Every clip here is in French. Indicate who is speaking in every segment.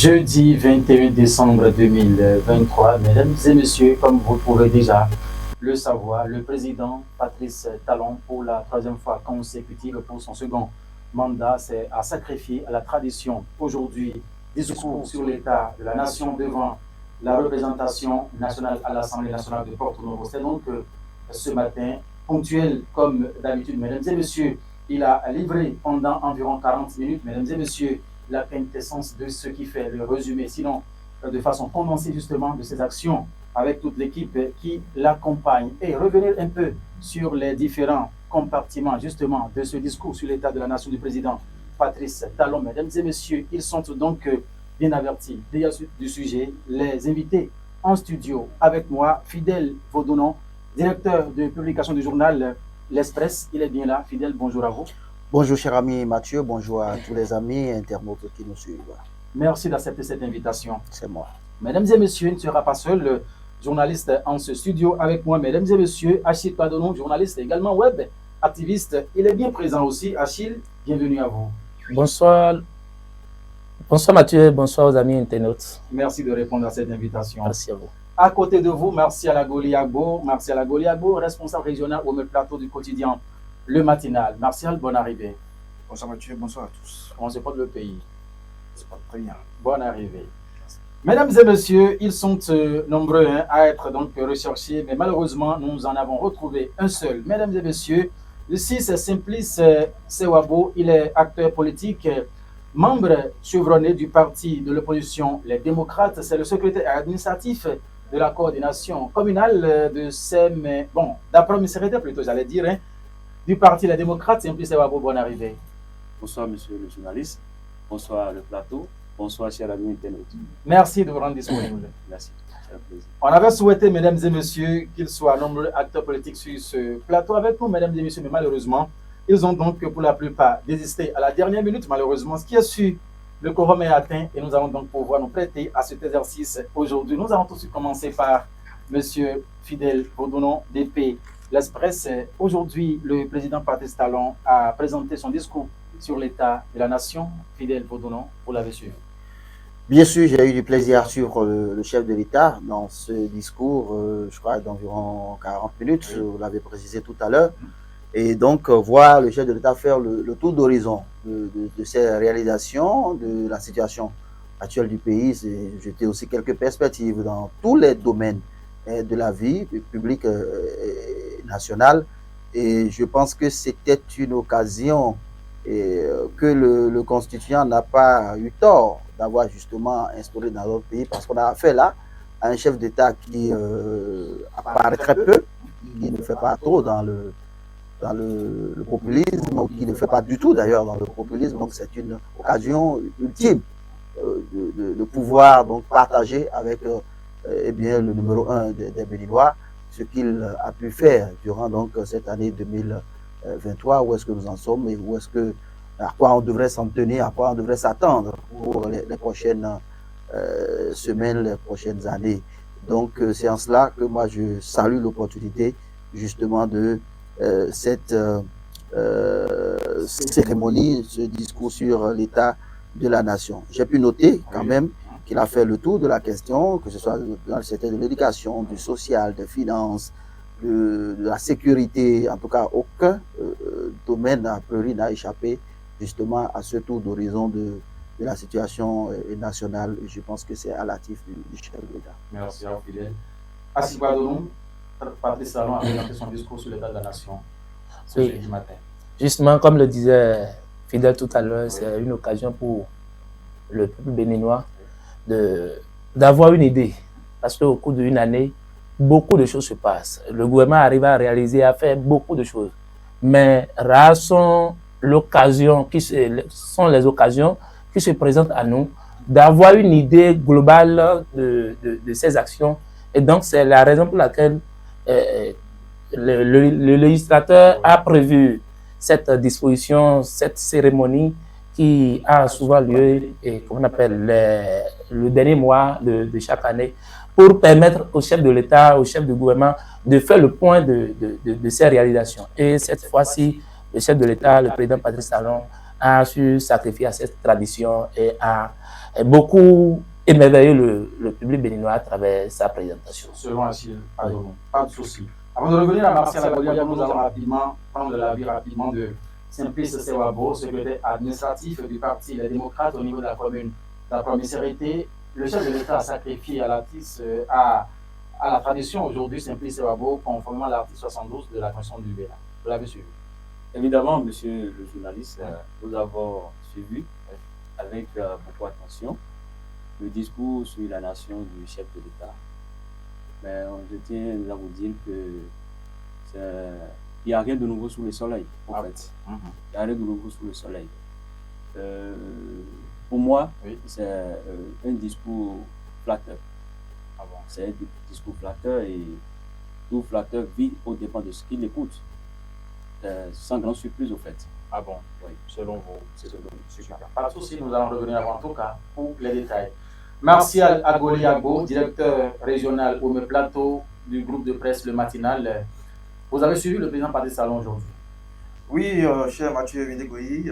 Speaker 1: Jeudi 21 décembre 2023, mesdames et messieurs, comme vous pouvez déjà le savoir, le président Patrice Talon, pour la troisième fois consécutive pour son second mandat, s'est sacrifié à la tradition. Aujourd'hui, discours sur l'état de la nation devant la représentation nationale à l'Assemblée nationale de Porto Novo. C'est donc ce matin, ponctuel comme d'habitude, mesdames et messieurs, il a livré pendant environ 40 minutes, mesdames et messieurs, la quintessence de ce qui fait le résumé, sinon de façon condensée justement de ses actions avec toute l'équipe qui l'accompagne et revenir un peu sur les différents compartiments justement de ce discours sur l'état de la nation du président Patrice Talon. Mesdames et messieurs, ils sont donc bien avertis déjà du sujet. Les invités en studio avec moi, Fidèle Vodounon, directeur de publication du journal L'Express. Il est bien là. Fidèle, bonjour à vous.
Speaker 2: Bonjour cher ami Mathieu, bonjour à tous les amis internautes qui nous suivent.
Speaker 1: Merci d'accepter cette invitation.
Speaker 2: C'est moi.
Speaker 1: Mesdames et messieurs, il ne sera pas seul, le journaliste en ce studio avec moi. Mesdames et messieurs, Achille Padonon, journaliste également web, activiste. Il est bien présent aussi. Achille, bienvenue à vous.
Speaker 3: Bonsoir. Bonsoir Mathieu, bonsoir aux amis internautes.
Speaker 1: Merci de répondre à cette invitation.
Speaker 3: Merci à vous.
Speaker 1: À côté de vous, Martial Agoliagbo, responsable régional au plateau du quotidien Le Matinal. Martial, bonne arrivée.
Speaker 4: Bonsoir Mathieu, bonsoir à tous.
Speaker 1: On se porte le pays.
Speaker 4: C'est pas très bien.
Speaker 1: Bonne arrivée. Mesdames et messieurs, ils sont nombreux à être donc recherchés, mais malheureusement, nous en avons retrouvé un seul. Mesdames et messieurs, ici c'est Simplice Sewabo, il est acteur politique, membre chevronné du parti de l'opposition Les Démocrates, c'est le secrétaire administratif de la coordination communale de SEM, bon, d'après mes secrétaires plutôt, j'allais dire, du parti Les Démocrates. Simplice Sewabo, bonne arrivée.
Speaker 5: Bonsoir monsieur le journaliste, bonsoir le plateau. Bonsoir, chers amis internautes.
Speaker 1: Merci de vous rendre disponible.
Speaker 5: Merci, c'est un plaisir.
Speaker 1: On avait souhaité, mesdames et messieurs, qu'ils soient nombreux acteurs politiques sur ce plateau avec nous, mesdames et messieurs, mais malheureusement, ils ont donc pour la plupart désisté à la dernière minute, malheureusement. Ce qui est sûr, le quorum est atteint et nous allons donc pouvoir nous prêter à cet exercice aujourd'hui. Nous allons tout de suite commencer par monsieur Fidèle Vodounon, DP L'Express. Aujourd'hui, le président Patrice Talon a présenté son discours sur l'état de la nation. Fidèle Vodounon, vous l'avez suivi.
Speaker 2: Bien sûr, j'ai eu du plaisir à suivre le chef de l'État dans ce discours, je crois, d'environ 40 minutes, vous l'avez précisé tout à l'heure. Et donc, voir le chef de l'État faire le tour d'horizon de ses réalisations, de la situation actuelle du pays, c'est jeter aussi quelques perspectives dans tous les domaines de la vie publique nationale. Et je pense que c'était une occasion que le constituant n'a pas eu tort d'avoir justement instauré dans notre pays, parce qu'on a affaire là à un chef d'État qui apparaît très peu, qui ne fait pas trop dans le populisme, ou qui ne fait pas du tout d'ailleurs dans le populisme. Donc c'est une occasion ultime de pouvoir donc partager avec eh bien, le numéro 1 des Béninois ce qu'il a pu faire durant donc cette année 2023, où est-ce que nous en sommes et où est-ce que, à quoi on devrait s'en tenir, à quoi on devrait s'attendre pour les prochaines semaines, les prochaines années. Donc c'est en cela que moi je salue l'opportunité justement de cette cérémonie, ce discours sur l'état de la nation. J'ai pu noter quand même qu'il a fait le tour de la question, que ce soit dans le secteur de l'éducation, du social, des finances, de la sécurité. En tout cas, aucun domaine a priori n'a échappé justement à ce tour d'horizon de la situation nationale. Et je pense que c'est à l'actif du chef de l'État.
Speaker 1: Merci à vous, Fidèle. Assis Badonou, Patrice Talon a présenté son discours sur l'état de la nation ce jeudi matin.
Speaker 3: Justement, comme le disait Fidèle tout à l'heure, c'est une occasion pour le peuple béninois d'avoir une idée. Parce qu'au cours d'une année, beaucoup de choses se passent. Le gouvernement arrive à réaliser, à faire beaucoup de choses. Mais rares sont les occasions qui se présentent à nous d'avoir une idée globale de ces actions. Et donc, c'est la raison pour laquelle le législateur a prévu cette disposition, cette cérémonie qui a souvent lieu, et qu'on appelle le dernier mois de chaque année, pour permettre au chef de l'État, au chef du gouvernement, de faire le point de ses réalisations. Et cette fois-ci, le chef de l'État, le président Patrice Talon, a su sacrifier à cette tradition et a beaucoup émerveillé le public béninois à travers sa présentation.
Speaker 1: Selon Achille, pas de souci. Avant de revenir à Martial Agolia, nous allons rapidement prendre l'avis rapidement de Simplice Sewabo, secrétaire administratif du Parti Les Démocrates au niveau de la commune. La première été, le chef de l'État a sacrifié à l'artiste, à la tradition aujourd'hui, Simplice Sewabo, conformément à l'article 72 de la Constitution du Bénin. Vous l'avez suivi?
Speaker 5: Évidemment, monsieur le journaliste, nous avons suivi avec beaucoup d'attention le discours sur la nation du chef de l'État. Mais je tiens à vous dire que il n'y a rien de nouveau sous le soleil, en fait. Il n'y a rien de nouveau sous le soleil. Pour moi, c'est un discours flatteur. C'est un discours flatteur et tout flatteur vit au dépend de ce qu'il écoute. Sans grande surprise, au fait.
Speaker 1: Ah bon?
Speaker 5: Oui.
Speaker 1: Selon vous, c'est selon vous. Super. Pas de souci, nous allons revenir en tout cas pour les détails. Martial Agoliago, directeur régional au Plateau du groupe de presse Le Matinal. Vous avez suivi le président Patrice Talon aujourd'hui?
Speaker 4: Oui, cher Mathieu Vidégoyi,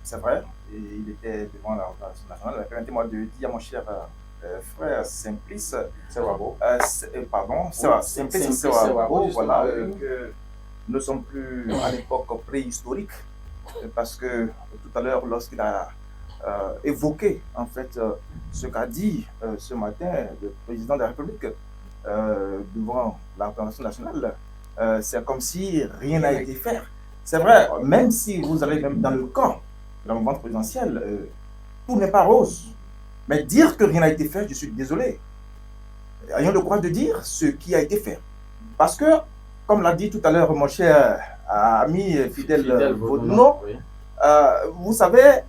Speaker 4: c'est vrai, et il était devant la représentation nationale. Permettez-moi de dire à mon cher frère Simplice
Speaker 1: Sewabo,
Speaker 4: Simplice Sewabo, voilà, que nous ne sommes plus à l'époque préhistorique, parce que tout à l'heure, lorsqu'il a évoqué en fait ce qu'a dit ce matin le président de la République devant la représentation nationale, c'est comme si rien n'a été fait. C'est vrai, même si vous allez même dans le camp de la mouvance présidentielle, tout n'est pas rose. Mais dire que rien n'a été fait, je suis désolé. Ayons le courage de dire ce qui a été fait. Parce que, comme l'a dit tout à l'heure mon cher ami fidèle Vaudouno, vous savez,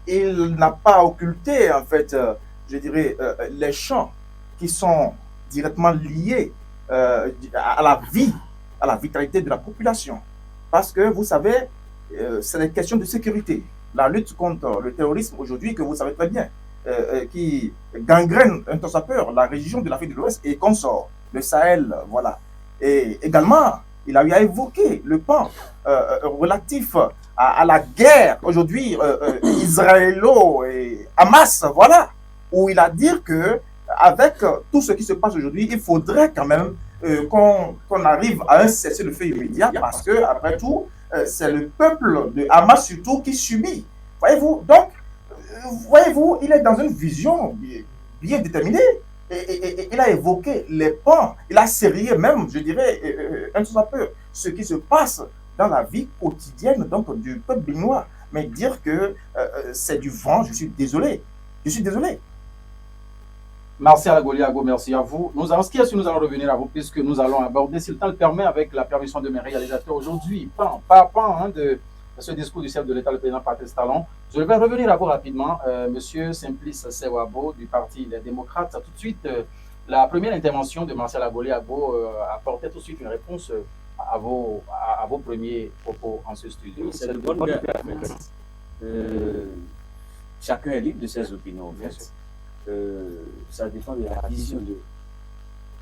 Speaker 4: il n'a pas occulté, en fait, je dirais, les champs qui sont directement liés à la vie, à la vitalité de la population. Parce que, vous savez, c'est des questions de sécurité. La lutte contre le terrorisme aujourd'hui, que vous savez très bien, qui gangrène un temps à peur la région de l'Afrique de l'Ouest et consort, le Sahel, voilà. Et également, il a eu à évoquer le pan relatif à la guerre aujourd'hui israélo et Hamas, voilà, où il a dit que avec tout ce qui se passe aujourd'hui, il faudrait quand même qu'on arrive à un cessez-le-feu immédiat, parce que après tout, c'est le peuple de Hamas surtout qui subit. Voyez-vous, donc, voyez-vous, il est dans une vision bien déterminée. Et il a évoqué les pans, il a serré même, je dirais, un peu ce qui se passe dans la vie quotidienne donc, du peuple béninois. Mais dire que c'est du vent, je suis désolé. Je suis désolé.
Speaker 1: Martial Agoliago, merci à vous. Nous allons revenir à vous puisque nous allons aborder, si le temps le permet, avec la permission de mes réalisateurs aujourd'hui, pan de ce discours du chef de l'État, le président Patrice Talon. Je vais revenir à vous rapidement, monsieur Simplice Sewabo du Parti Les Démocrates. Tout de suite, la première intervention de Martial Agoliago apportait tout de suite une réponse à vos premiers propos en ce studio.
Speaker 5: C'est de bonne guerre. Chacun est libre de ses opinions, en fait. Ça dépend de la vision, de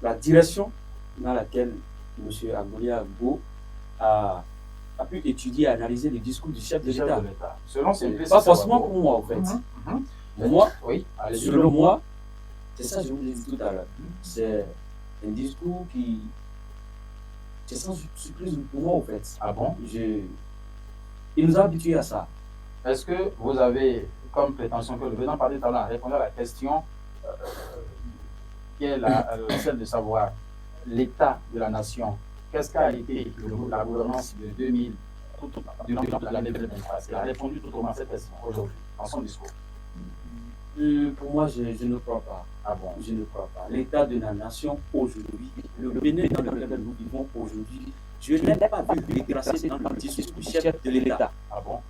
Speaker 5: la direction dans laquelle M. Agoliago a pu étudier et analyser le discours du chef de l'État.
Speaker 1: Selon Simplice,
Speaker 5: pas forcément pour moi, en fait. Moi, selon moi, c'est ça que je vous l'ai dit tout à l'heure. C'est un discours qui... C'est sans surprise pour moi, en fait.
Speaker 1: Ah bon?
Speaker 5: Il nous a habitués à ça.
Speaker 1: Est-ce que vous avez comme prétention que le président Patrice Talon a répondu à la question qui est celle de savoir l'état de la nation? Qu'est-ce qu'a été la gouvernance de 2000 durant l'année 2023? Il a répondu tout au long à cette question aujourd'hui, dans son discours.
Speaker 5: Pour moi, je ne crois pas.
Speaker 1: Ah bon?
Speaker 5: Je ne crois pas. L'état de la nation aujourd'hui, le Bénin dans lequel nous vivons aujourd'hui, je ne l'ai pas vu retracé dans le discours du chef de l'État.
Speaker 1: Ah bon?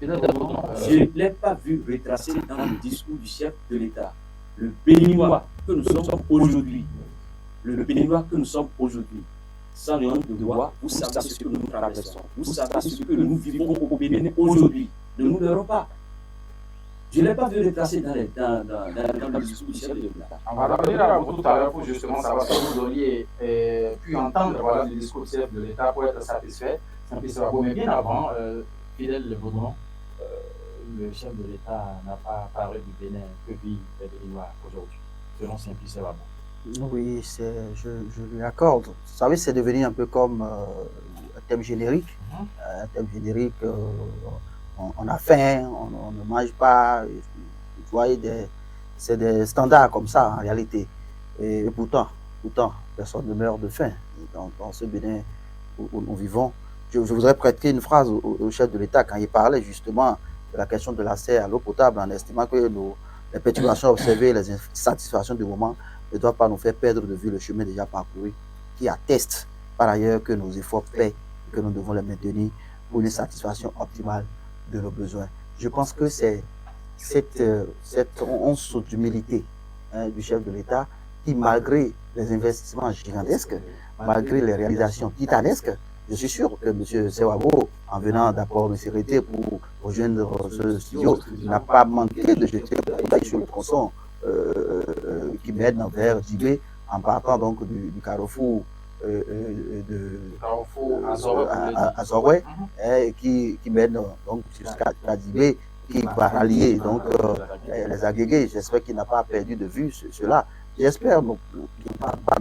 Speaker 5: Je ne l'ai pas vu retracé dans le discours du chef de l'État. Le Béninois que nous sommes aujourd'hui, sans rayon de droit, vous savez ce que nous traversons, vous savez ce que nous vivons au Bénin aujourd'hui. Ne nous leurrons pas. Je ne l'ai pas vu retracé dans le discours du chef de l'État.
Speaker 1: On va revenir à vous tout à l'heure pour justement savoir si vous auriez pu entendre le discours du chef de l'État pour être satisfait. Mais bien avant, fidèle le Vaudouno, le chef de l'État n'a pas parlé du Bénin que vivent les Béninois aujourd'hui, selon Simplice Wabo?
Speaker 2: Oui, je lui accorde. Vous savez, c'est devenu un peu comme un thème générique. Un thème générique, on a faim, on ne mange pas. Vous voyez, c'est des standards comme ça en réalité. Et pourtant, personne ne meurt de faim dans ce Bénin où nous vivons. Je voudrais prêter une phrase au chef de l'État quand il parlait justement de la question de l'accès à l'eau potable en estimant que les perturbations observées, les insatisfactions du moment ne doivent pas nous faire perdre de vue le chemin déjà parcouru, qui atteste par ailleurs que nos efforts paient et que nous devons les maintenir pour une satisfaction optimale de nos besoins. Je pense que c'est cette once d'humilité du chef de l'État qui, malgré les investissements gigantesques, malgré les réalisations titanesques, je suis sûr que M. Sewabo, en venant d'abord de Sérété pour rejoindre ce studio, n'a pas manqué de jeter un coup d'œil sur le tronçon qui mène vers Djibé en partant donc du carrefour à Zorwe, qui mène donc jusqu'à Djibé, qui va rallier donc les Agégués. J'espère qu'il n'a pas perdu de vue cela. J'espère qu'il n'a pas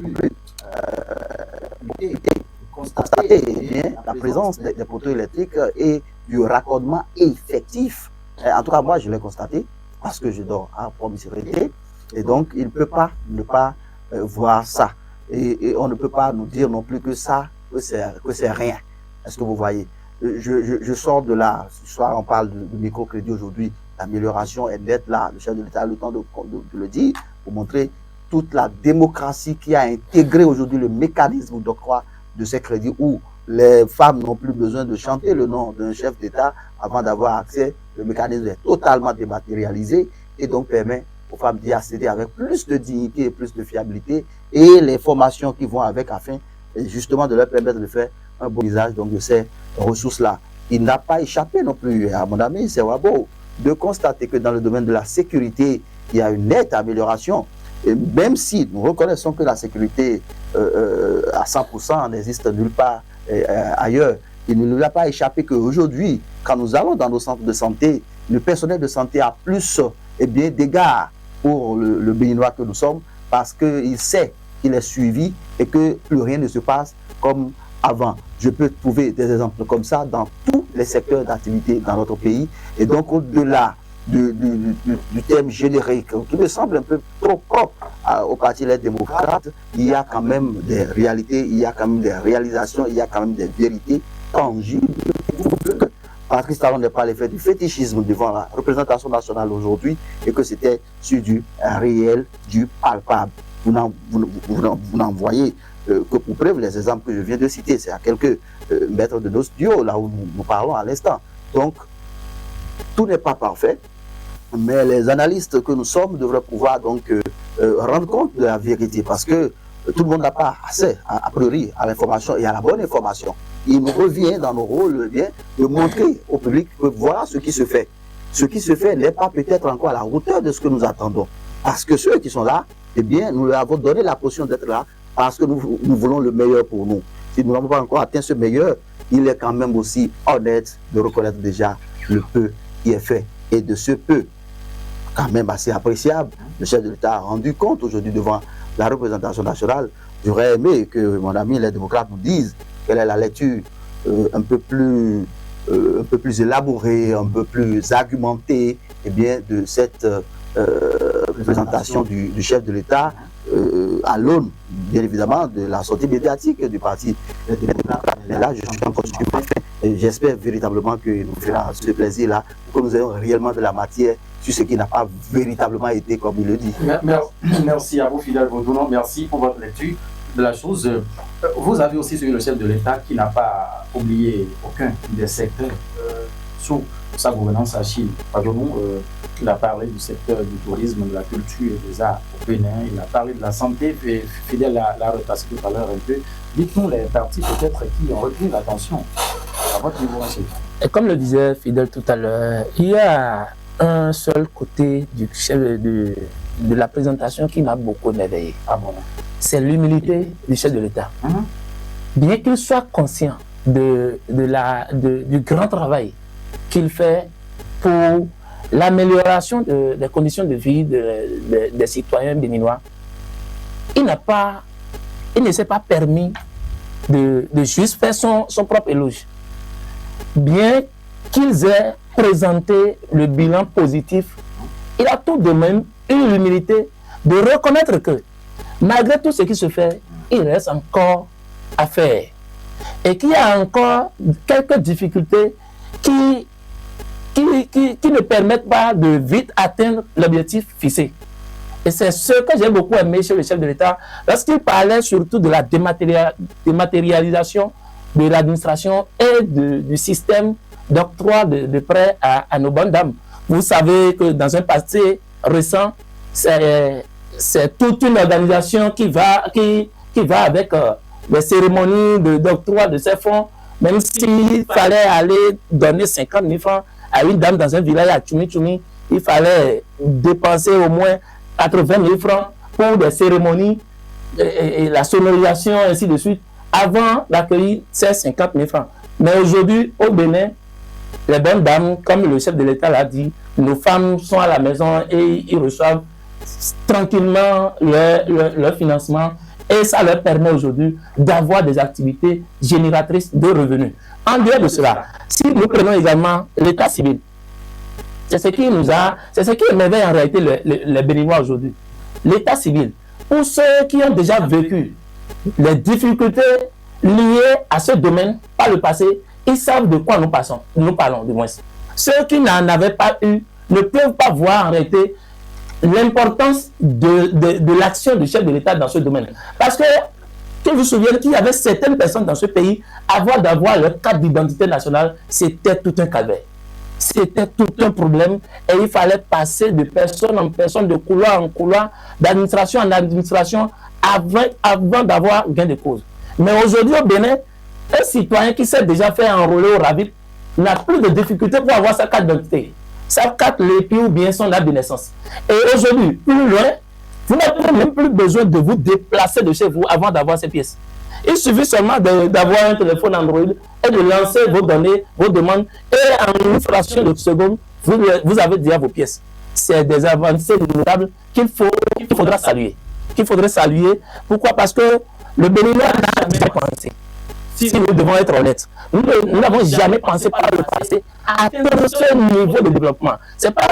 Speaker 2: constater bien la présence des poteaux électriques et du raccordement effectif. En tout cas, moi, je l'ai constaté parce que je dors à promiscuité et donc il ne peut pas ne pas voir ça. Et on ne peut pas nous dire non plus que ça, que c'est rien. Est-ce que vous voyez? Je sors de là. Ce soir, on parle de microcrédit aujourd'hui. L'amélioration est nette là. Le chef de l'État a le temps de le dire pour montrer toute la démocratie qui a intégré aujourd'hui le mécanisme d'octroi de ces crédits où les femmes n'ont plus besoin de chanter le nom d'un chef d'État avant d'avoir accès. Le mécanisme est totalement dématérialisé et donc permet aux femmes d'y accéder avec plus de dignité et plus de fiabilité et les formations qui vont avec afin justement de leur permettre de faire un bon usage donc de ces ressources-là. Il n'a pas échappé non plus à mon ami Sewabo de constater que dans le domaine de la sécurité, il y a une nette amélioration. Et même si nous reconnaissons que la sécurité à 100% n'existe nulle part ailleurs, il ne nous a pas échappé qu'aujourd'hui, quand nous allons dans nos centres de santé, le personnel de santé a plus d'égards pour le Béninois que nous sommes parce qu'il sait qu'il est suivi et que plus rien ne se passe comme avant. Je peux trouver des exemples comme ça dans tous les secteurs d'activité dans notre pays. Et donc, au-delà du thème générique qui me semble un peu trop propre au Parti Les Démocrates, il y a quand même des réalités, il y a quand même des réalisations, il y a quand même des vérités tangibles. Patrice Talon n'est pas l'effet du fétichisme devant la représentation nationale aujourd'hui et que c'était sur du réel, du palpable. Vous n'en voyez que pour preuve les exemples que je viens de citer. C'est à quelques mètres de nos studios, là où nous parlons à l'instant. Donc, tout n'est pas parfait, mais les analystes que nous sommes devraient pouvoir donc rendre compte de la vérité parce que tout le monde n'a pas accès, a priori, à l'information et à la bonne information. Il nous revient dans nos rôles bien, de montrer au public que voilà ce qui se fait. Ce qui se fait n'est pas peut-être encore à la hauteur de ce que nous attendons. Parce que ceux qui sont là, eh bien, nous leur avons donné la position d'être là parce que nous voulons le meilleur pour nous. Si nous n'avons pas encore atteint ce meilleur, il est quand même aussi honnête de reconnaître déjà le peu qui est fait. Et de ce peu, quand même assez appréciable, le chef de l'État a rendu compte aujourd'hui devant la représentation nationale. J'aurais aimé que mon ami les démocrates nous disent quelle est la lecture un peu plus élaborée, un peu plus argumentée eh bien, de cette représentation du chef de l'État à l'aune, bien évidemment, de la sortie médiatique du Parti des démocrates. Et là, je suis encore stupéfait. Et j'espère véritablement qu'il nous fera ce plaisir-là, pour que nous ayons réellement de la matière sur ce qui n'a pas véritablement été comme il le dit.
Speaker 1: Merci à vous, Fidèle Vaudounon. Merci pour votre lecture de la chose. Vous avez aussi suivi le chef de l'État qui n'a pas oublié aucun des secteurs sous sa gouvernance à Chine. Pardon, il a parlé du secteur du tourisme, de la culture et des arts au Bénin. Il a parlé de la santé. Et Fidèle l'a repassé tout à l'heure un peu. Dites-nous les parties peut-être qui ont retenu l'attention à votre niveau.
Speaker 3: Et comme le disait Fidèle tout à l'heure, il y a un seul côté du chef de la présentation qui m'a beaucoup émerveillé.
Speaker 1: Ah bon?
Speaker 3: C'est l'humilité du chef de l'État. Bien qu'il soit conscient du grand travail qu'il fait pour l'amélioration des conditions de vie des citoyens béninois, il ne s'est pas permis de juste faire son propre éloge. Bien qu'ils aient présenté le bilan positif, il a tout de même eu l'humilité de reconnaître que, malgré tout ce qui se fait, il reste encore à faire. Et qu'il y a encore quelques difficultés qui ne permettent pas de vite atteindre l'objectif fixé. Et c'est ce que j'ai beaucoup aimé chez le chef de l'État, lorsqu'il parlait surtout de la dématérialisation de l'administration et du système d'octroi de prêts à nos bonnes dames. Vous savez que dans un passé récent, c'est toute une organisation qui va avec les cérémonies d'octroi de ces fonds, même s'il fallait aller donner 50 000 francs à une dame dans un village à Tchoumi, il fallait dépenser au moins 80 000 francs pour des cérémonies et la sonorisation, ainsi de suite, avant d'accueillir ces 50 000 francs. Mais aujourd'hui, au Bénin, les bonnes dames, comme le chef de l'État l'a dit, nos femmes sont à la maison et ils reçoivent tranquillement leur financement, et ça leur permet aujourd'hui d'avoir des activités génératrices de revenus. En dehors de cela, si nous prenons également l'état civil, c'est ce qui émerveille en réalité les Béninois aujourd'hui. L'état civil, pour ceux qui ont déjà vécu les difficultés liées à ce domaine par le passé, ils savent de quoi nous parlons du moins. Ceux qui n'en avaient pas eu ne peuvent pas voir en réalité l'importance de l'action du chef de l'État dans ce domaine. Parce que vous vous souvenez qu'il y avait certaines personnes dans ce pays, avant d'avoir leur carte d'identité nationale, c'était tout un calvaire. C'était tout un problème et il fallait passer de personne en personne, de couloir en couloir, d'administration en administration avant d'avoir gain de cause. Mais aujourd'hui au Bénin, un citoyen qui s'est déjà fait enrôler au RAVIP n'a plus de difficulté pour avoir sa carte d'identité, sa carte l'EPI ou bien son date de naissance. Et aujourd'hui, plus loin, vous n'avez même plus besoin de vous déplacer de chez vous avant d'avoir ces pièces. Il suffit seulement d'avoir un téléphone Android et de lancer vos données, vos demandes, et en une fraction de seconde, vous avez déjà vos pièces. C'est des avancées notables qu'il faudra saluer. Qu'il faudrait saluer. Pourquoi? Parce que le Béninois n'a jamais pensé. Si nous devons être honnêtes, nous n'avons jamais pensé par le passé à atteindre ce niveau de développement. Ce n'est pas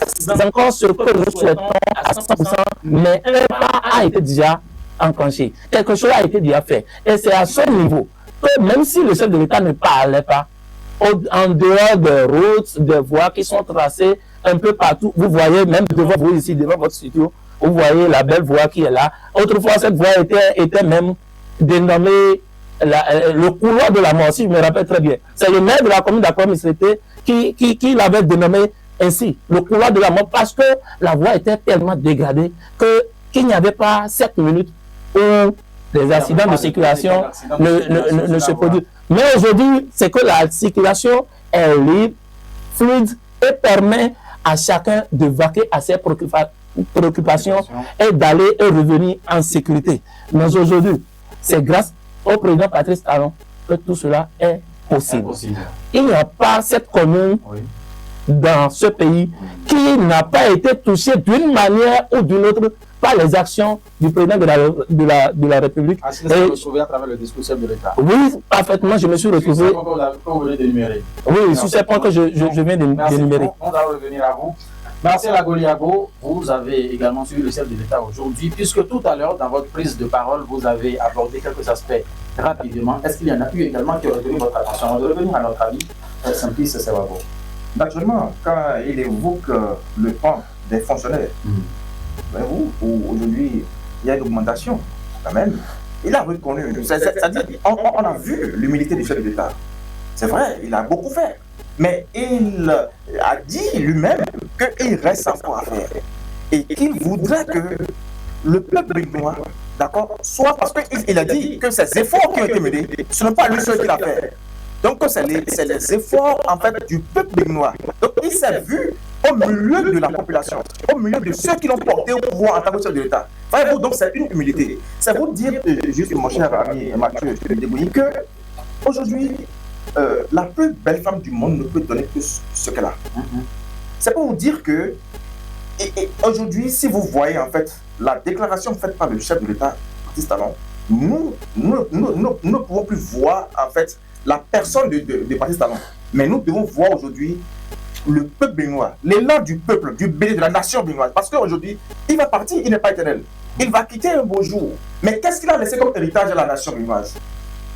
Speaker 3: encore ce que nous souhaitons à 100%, mais un pas a été déjà enclenché. Quelque chose a été déjà fait. Et c'est à ce niveau que même si le chef de l'État ne parlait pas, en dehors des routes, des voies qui sont tracées un peu partout, vous voyez même devant vous ici, devant votre studio, vous voyez la belle voie qui est là. Autrefois, cette voie était même dénommée le couloir de la mort, si je me rappelle très bien. C'est le maire de la commune d'Akwamisrété qui l'avait dénommé ainsi, le couloir de la mort, parce que la voie était tellement dégradée qu'il n'y avait pas 7 minutes où les accidents de circulation ne se produisent. Mais aujourd'hui, c'est que la circulation est libre, fluide et permet à chacun de vaquer à ses préoccupations et d'aller et revenir en sécurité. Mais aujourd'hui, c'est grâce au président Patrice Talon que tout cela est possible. Il n'y a pas cette commune dans ce pays qui n'a pas été touchée d'une manière ou d'une autre par les actions du président de la République.
Speaker 1: Est-ce que vous vous retrouvez à travers le discours chef de l'État?
Speaker 3: Oui, parfaitement, je me suis retrouvé. Oui, sur ces points que je viens d'énumérer.
Speaker 1: On va revenir à vous. Marcel Agoliago, vous avez également suivi le chef de l'État aujourd'hui, puisque tout à l'heure, dans votre prise de parole, vous avez abordé quelques aspects rapidement. Est-ce qu'il y en a eu également qui ont retenu votre attention? On va revenir à notre ami, Simplice Sewabo.
Speaker 4: Naturellement, quand il évoque le temps des fonctionnaires, ben aujourd'hui, il y a une augmentation quand même. Il a reconnu, c'est-à-dire, on a vu l'humilité du chef de l'État. C'est vrai, il a beaucoup fait. Mais il a dit lui-même qu'il reste encore à faire. Et qu'il voudrait que le peuple béninois, d'accord, soit, parce qu'il a dit que ces efforts qui ont été menés, ce n'est pas lui seul qui l'a fait. Donc c'est les efforts en fait du peuple béninois. Donc il s'est vu au milieu de la population, au milieu de ceux qui l'ont porté au pouvoir en tant que chef de l'État. Voyez-vous, donc c'est une humilité. C'est vous dire, juste mon cher ami Mathieu Débouilly, que aujourd'hui, la plus belle femme du monde ne peut donner que ce qu'elle a. C'est pour vous dire que et aujourd'hui, si vous voyez en fait la déclaration faite par le chef de l'État, Patrice Talon, nous ne pouvons plus voir en fait la personne de Patrice Talon. Mais nous devons voir aujourd'hui le peuple béninois, l'élan du peuple, du Bénin, de la nation béninoise. Parce qu'aujourd'hui, il va partir, il n'est pas éternel. Il va quitter un beau jour. Mais qu'est-ce qu'il a laissé comme héritage à la nation béninoise?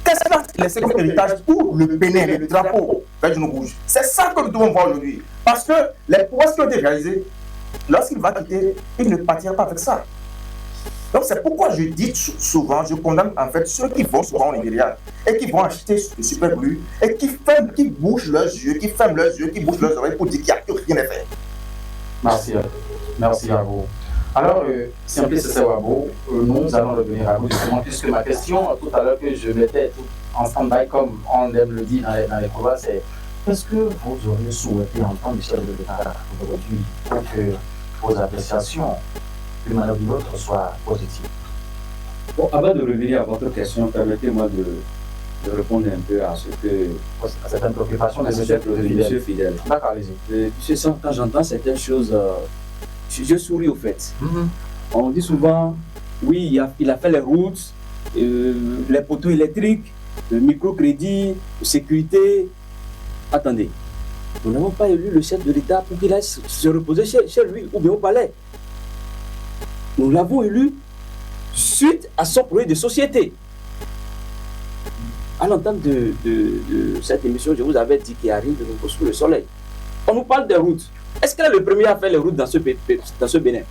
Speaker 4: Qu'est-ce qu'il a laissé comme héritage pour le Bénin, le drapeau vert, jaune, rouge? C'est ça que nous devons voir aujourd'hui. Parce que les prouesses qui ont été réalisées, lorsqu'il va quitter, il ne partira pas avec ça. Donc c'est pourquoi je dis souvent, je condamne en fait ceux qui vont souvent au Nigeria et qui vont acheter le super glue et qui bouchent leurs yeux, qui ferment leurs yeux, qui bouchent leurs oreilles pour dire qu'il n'y a plus rien à faire.
Speaker 1: Merci à vous. Merci à vous. Alors, Simplice Sewabo, nous allons revenir à vous justement, puisque ma question tout à l'heure que je mettais en stand-by, comme on aime le dire dans les couloirs, c'est qu'est-ce que vous auriez souhaité entendre du chef de l'État aujourd'hui pour que vos appréciations d'une manière ou d'une autre soient positives?
Speaker 5: Bon, avant de revenir à votre question, permettez-moi de répondre un peu à ce que
Speaker 1: À certaines préoccupations de
Speaker 5: monsieur Fidèle.
Speaker 1: D'accord, allez-y.
Speaker 5: Quand j'entends certaines choses, je souris au fait. On dit souvent, oui, il a fait les routes, les poteaux électriques, le microcrédit, sécurité. Attendez, nous n'avons pas élu le chef de l'État pour qu'il aille se reposer chez lui ou bien au palais. Nous l'avons élu suite à son projet de société. À l'entente de cette émission, je vous avais dit qu'il n'y a rien de nouveau sous le soleil. On nous parle des routes. Est-ce qu'elle est le premier à faire les routes dans ce Bénin?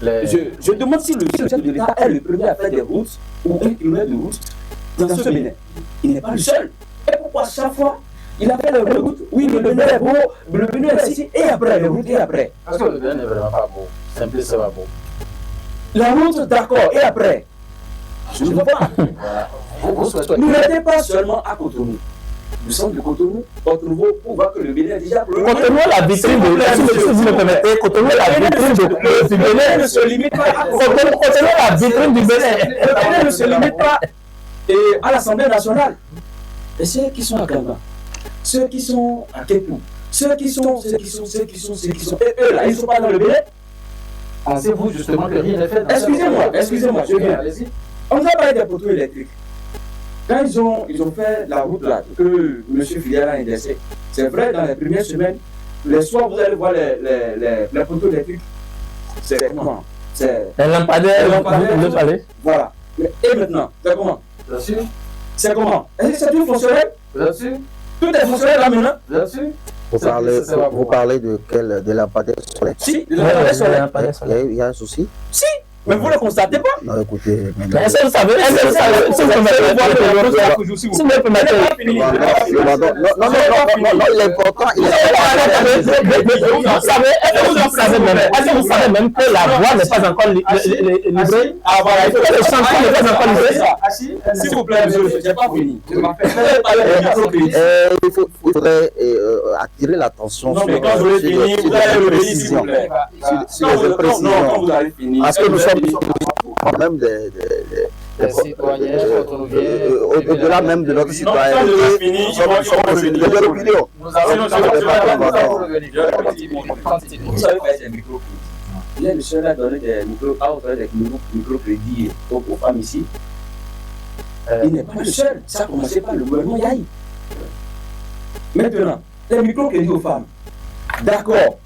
Speaker 5: Je demande si le chef de l'État est le premier à faire des routes ou 1 kilomètre de route dans ce Bénin. Il n'est pas le seul. Et pourquoi chaque fois il a fait les routes? Oui, le Bénin est beau, le Bénin est ici, et après, les routes, et après.
Speaker 1: Parce que le Bénin n'est vraiment pas beau. Simplice Sewabo.
Speaker 5: La route, d'accord, et après? Je ne vois pas. Nous n'étions pas seulement à Cotonou. Nous sommes de Cotonou, Porto-Nouveau, pour voir que le Bénin est déjà...
Speaker 3: Cotonou, la vitrine de... Si vous me permettez, Cotonou, la vitrine du Bénin
Speaker 5: ne se limite pas à
Speaker 3: Cotonou, la vitrine du Bénin.
Speaker 5: Le Bénin ne se limite pas à l'Assemblée nationale. Et ceux qui sont à Gamba, ceux qui sont à Képou, ceux qui sont... Et eux là, ils ne sont pas dans le Bénin.
Speaker 1: Pensez-vous justement que rien n'est fait?
Speaker 5: Excusez-moi, je viens. On nous a parlé des poteaux électriques. Quand ils ont fait la route là, que M. Filière a indexé, c'est vrai, dans les premières semaines, les soirs, vous allez voir les poteaux électriques. C'est comment? C'est
Speaker 3: un lampadaire, le palais.
Speaker 5: Voilà. Et maintenant, c'est comment?
Speaker 1: Bien sûr.
Speaker 5: C'est comment? Est-ce que c'est tout fonctionnel?
Speaker 1: Bien sûr.
Speaker 5: Tout est fonctionnel là maintenant?
Speaker 1: Bien sûr.
Speaker 2: Vous parlez de quel? De lampadaire solaire?
Speaker 5: Si, de lampadaire solaire.
Speaker 2: Il y a un souci?
Speaker 5: Si, mais vous ne le constatez pas?
Speaker 2: Non, écoutez,
Speaker 3: Est-ce que vous savez, si vous me permettez,
Speaker 2: non, il est important.
Speaker 3: vous savez même que la voie n'est pas encore livrée?
Speaker 5: Voilà, il faut
Speaker 3: que le chantier n'est pas encore livré.
Speaker 5: S'il vous plaît, monsieur, je n'ai pas fini.
Speaker 2: Il faudrait attirer l'attention
Speaker 5: sur quand vous allez finir.
Speaker 2: Parce que nous sommes même des
Speaker 1: citoyens,
Speaker 2: au-delà même de notre citoyenneté, nous sommes des opinions.
Speaker 5: Vous savez faire des micro-crédits. Il est le seul à donner des micro-crédits aux femmes ici. Il n'est pas le seul. Ça a commencé par le gouvernement Yahi. Maintenant, les micro-crédits aux femmes. D'accord.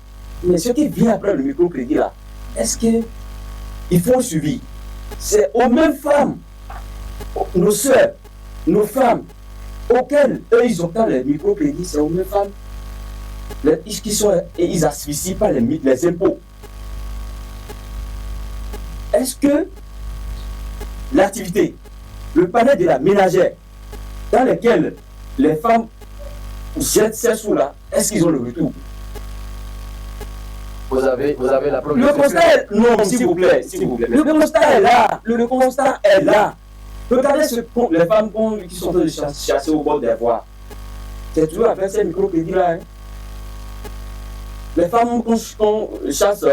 Speaker 5: Mais ce qui vient après le microcrédit là, est-ce qu'il faut suivi? C'est aux mêmes femmes, nos soeurs, nos femmes, auxquelles eux ils obtiennent les microcrédits, c'est aux mêmes femmes qui sont et ils asphyxient pas les impôts. Est-ce que l'activité, le panel de la ménagère, dans lequel les femmes jettent ces sous-là, est-ce qu'ils ont le retour?
Speaker 1: Vous avez la preuve.
Speaker 5: Le constat est... Non, s'il vous plaît. Le constat est là. Le constat est là. Regardez les femmes qui sont en train de chasser au bord des voies. C'est toujours avec ces microcrédits-là. Hein. Les femmes qu'on chasse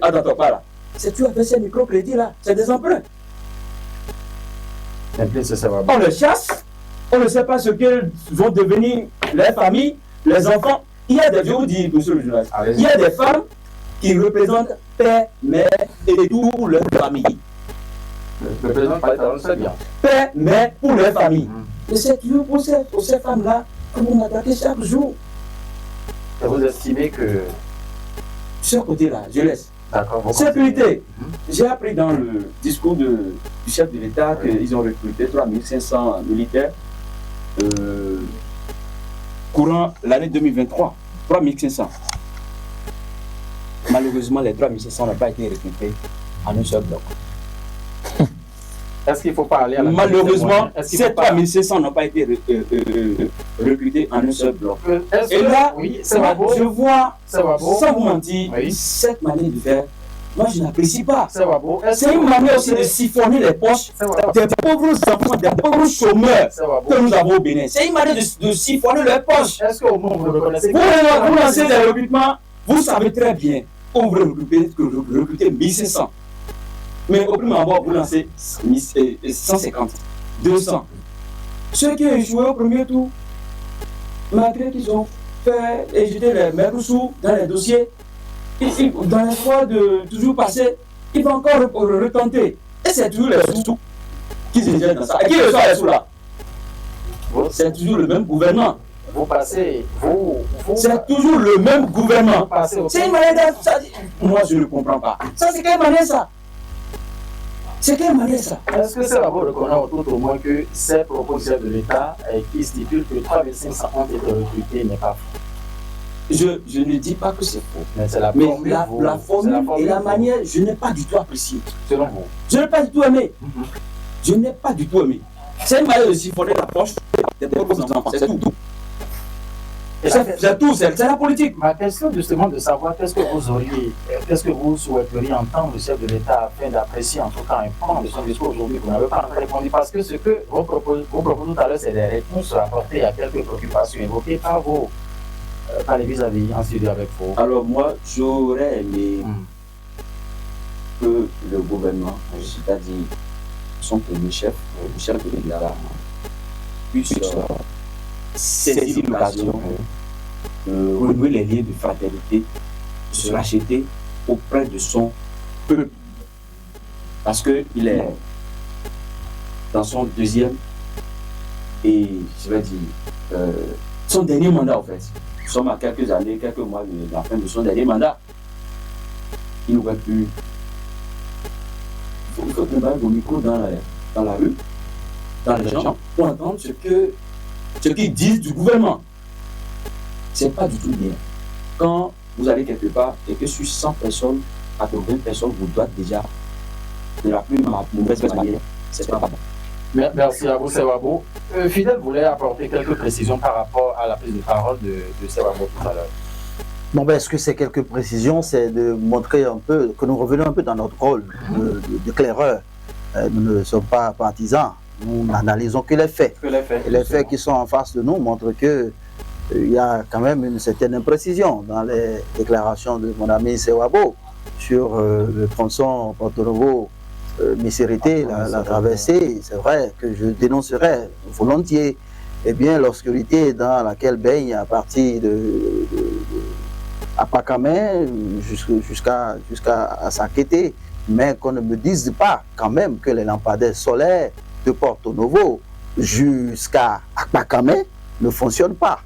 Speaker 5: à Dantokpa, là. C'est toujours avec ces microcrédits-là. C'est des emprunts. On les chasse. On ne sait pas ce qu'elles vont devenir, les familles.
Speaker 6: les enfants, il y a des, je vous dis, monsieur le journaliste, il y a des femmes qui représentent père, mère et toute leur famille.
Speaker 1: Le président Talon, c'est bien.
Speaker 6: Père, mère pour leur famille. Et c'est toujours pour ces femmes-là que vous m'attaquez chaque jour.
Speaker 1: Et vous estimez que...
Speaker 6: Ce côté-là, je laisse.
Speaker 1: D'accord.
Speaker 6: Sécurité. J'ai appris dans le discours du chef de l'État qu'ils ont recruté 3500 militaires courant l'année 2023. 3500. Malheureusement, les 3500 n'ont pas été recrutés en un seul bloc.
Speaker 1: Est-ce qu'il faut parler à la...
Speaker 6: Malheureusement, ces 3500 n'ont pas été recrutés en un seul bloc. Et là,
Speaker 1: oui,
Speaker 6: je vois,
Speaker 1: sans
Speaker 6: sans vous mentir,
Speaker 1: oui,
Speaker 6: cette manière de faire, moi je n'apprécie pas.
Speaker 1: C'est
Speaker 6: C'est une manière aussi de siphonner les poches des pauvres enfants, des pauvres chômeurs que nous avons au Bénin. C'est une manière de siphonner leurs poches.
Speaker 1: Est-ce qu'au moins vous reconnaissez...
Speaker 6: Vous lancez des recrutements, vous savez très bien qu'on veut recruter 1500. Mais au premier abord, vous lancez 150, 200. Ceux qui ont échoué au premier tour, malgré qu'ils ont fait et jeté les maîtres sous dans les dossiers, dans l'espoir de toujours passer, ils vont encore retenter. Et c'est toujours les sous qui se jettent dans ça. Et qui reçoit les sous là? C'est toujours le même gouvernement.
Speaker 1: Vous passez...
Speaker 6: C'est toujours le même gouvernement. C'est une manière de... Moi, je ne comprends pas. Ça, c'est quelle manière ça? C'est quelle manière ça?
Speaker 1: Est-ce que c'est d'abord reconnaître tout au moins que ces propositions de l'État qui stipulent que 3500 ont été recrutés n'est pas faux?
Speaker 6: Je ne dis pas que c'est faux.
Speaker 1: Mais c'est la
Speaker 6: Mais
Speaker 1: formule,
Speaker 6: la formule et la manière, je n'ai pas du tout apprécié.
Speaker 1: Selon vous?
Speaker 6: Je n'ai pas du tout aimé. Je n'ai pas du tout aimé. C'est une manière de siphonner la poche des pauvres enfants. C'est tout. C'est tout, c'est la politique.
Speaker 1: Ma question justement de savoir qu'est-ce que vous souhaiteriez entendre le chef de l'État afin d'apprécier en tout cas un point de son discours aujourd'hui. Vous n'avez pas encore répondu parce que ce que vous proposez tout à l'heure, c'est des réponses apportées à quelques préoccupations évoquées par les vis-à-vis en studio avec vous.
Speaker 6: Alors moi, j'aurais aimé que le gouvernement, c'est-à-dire son premier chef, le chef de l'État, puisse saisir l'occasion de renouer les liens de fraternité, de se racheter auprès de son peuple. Parce qu'il est dans son deuxième et, je vais dire, son dernier mandat en fait. Nous sommes à quelques années, quelques mois de la fin de son dernier mandat. Il n'aurait plus... Il faut qu'on parle au micro dans la rue, dans les gens, pour entendre ce qu'ils disent du gouvernement. C'est pas du tout bien. Quand vous allez quelque part et que sur 100 personnes, 80 personnes vous doivent déjà de la plus mauvaise manière, c'est pas bon.
Speaker 1: Merci à vous, Sewabo. Fidèle voulait apporter quelques précisions par rapport à la prise de parole de Sewabo tout à l'heure.
Speaker 2: Bon, ben, est-ce que c'est quelques précisions? C'est de montrer un peu, que nous revenons un peu dans notre rôle d'éclaireur. Nous ne sommes pas partisans, nous n'analysons que les faits. Et les faits qui sont en face de nous montrent que il y a quand même une certaine imprécision dans les déclarations de mon ami Sewabo sur le tronçon Porto-Novo. Missirité, la traversée, c'est vrai que je dénoncerais volontiers. Eh bien, l'obscurité dans laquelle baigne à partir de Apakame jusqu'à Sakété, mais qu'on ne me dise pas quand même que les lampadaires solaires de Porto Novo jusqu'à Apakame ne fonctionnent pas.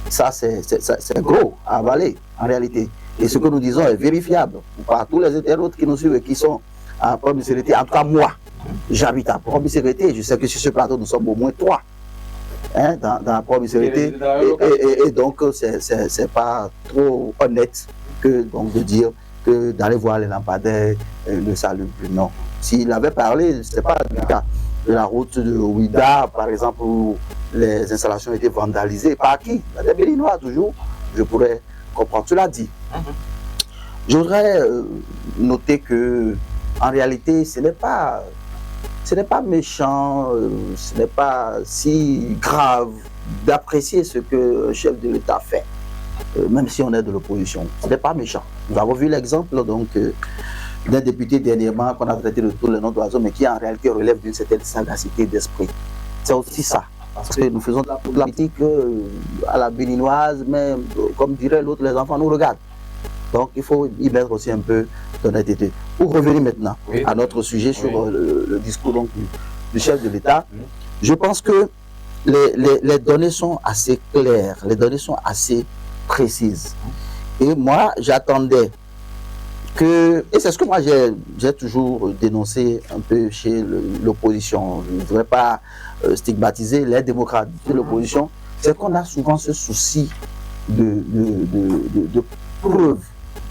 Speaker 2: Ça, c'est gros à avaler en réalité. Et ce que nous disons est vérifiable par tous les internautes qui nous suivent et qui sont à Port-Missirité. En tout cas, moi, j'habite à Port-Missirité. Je sais que sur ce plateau, nous sommes au moins 3 dans Port-Missirité. Et donc, c'est pas trop honnête donc, de dire que d'aller voir les lampadaires ne s'allument plus. Non. S'il avait parlé, ce n'est pas le cas de la route de Ouida, par exemple, où les installations étaient vandalisées. Par qui? Des Béninois, toujours. Je pourrais comprendre. Tu l'as dit. Je voudrais noter que en réalité, ce n'est pas méchant, ce n'est pas si grave d'apprécier ce que le chef de l'État fait, même si on est de l'opposition. Ce n'est pas méchant. Nous avons vu l'exemple d'un député dernièrement qu'on a traité de tous les noms d'oiseaux, mais qui en réalité relève d'une certaine sagacité d'esprit. C'est aussi ça. Parce que nous faisons de la politique à la béninoise, mais comme dirait l'autre, les enfants nous regardent. Donc il faut y mettre aussi un peu d'honnêteté. Pour revenir maintenant à notre sujet sur le discours donc, du chef de l'État, je pense que les données sont assez claires, les données sont assez précises. Et moi, j'attendais que, et c'est ce que moi j'ai toujours dénoncé un peu chez l'opposition, je ne voudrais pas stigmatiser les démocrates de l'opposition, c'est qu'on a souvent ce souci de preuve,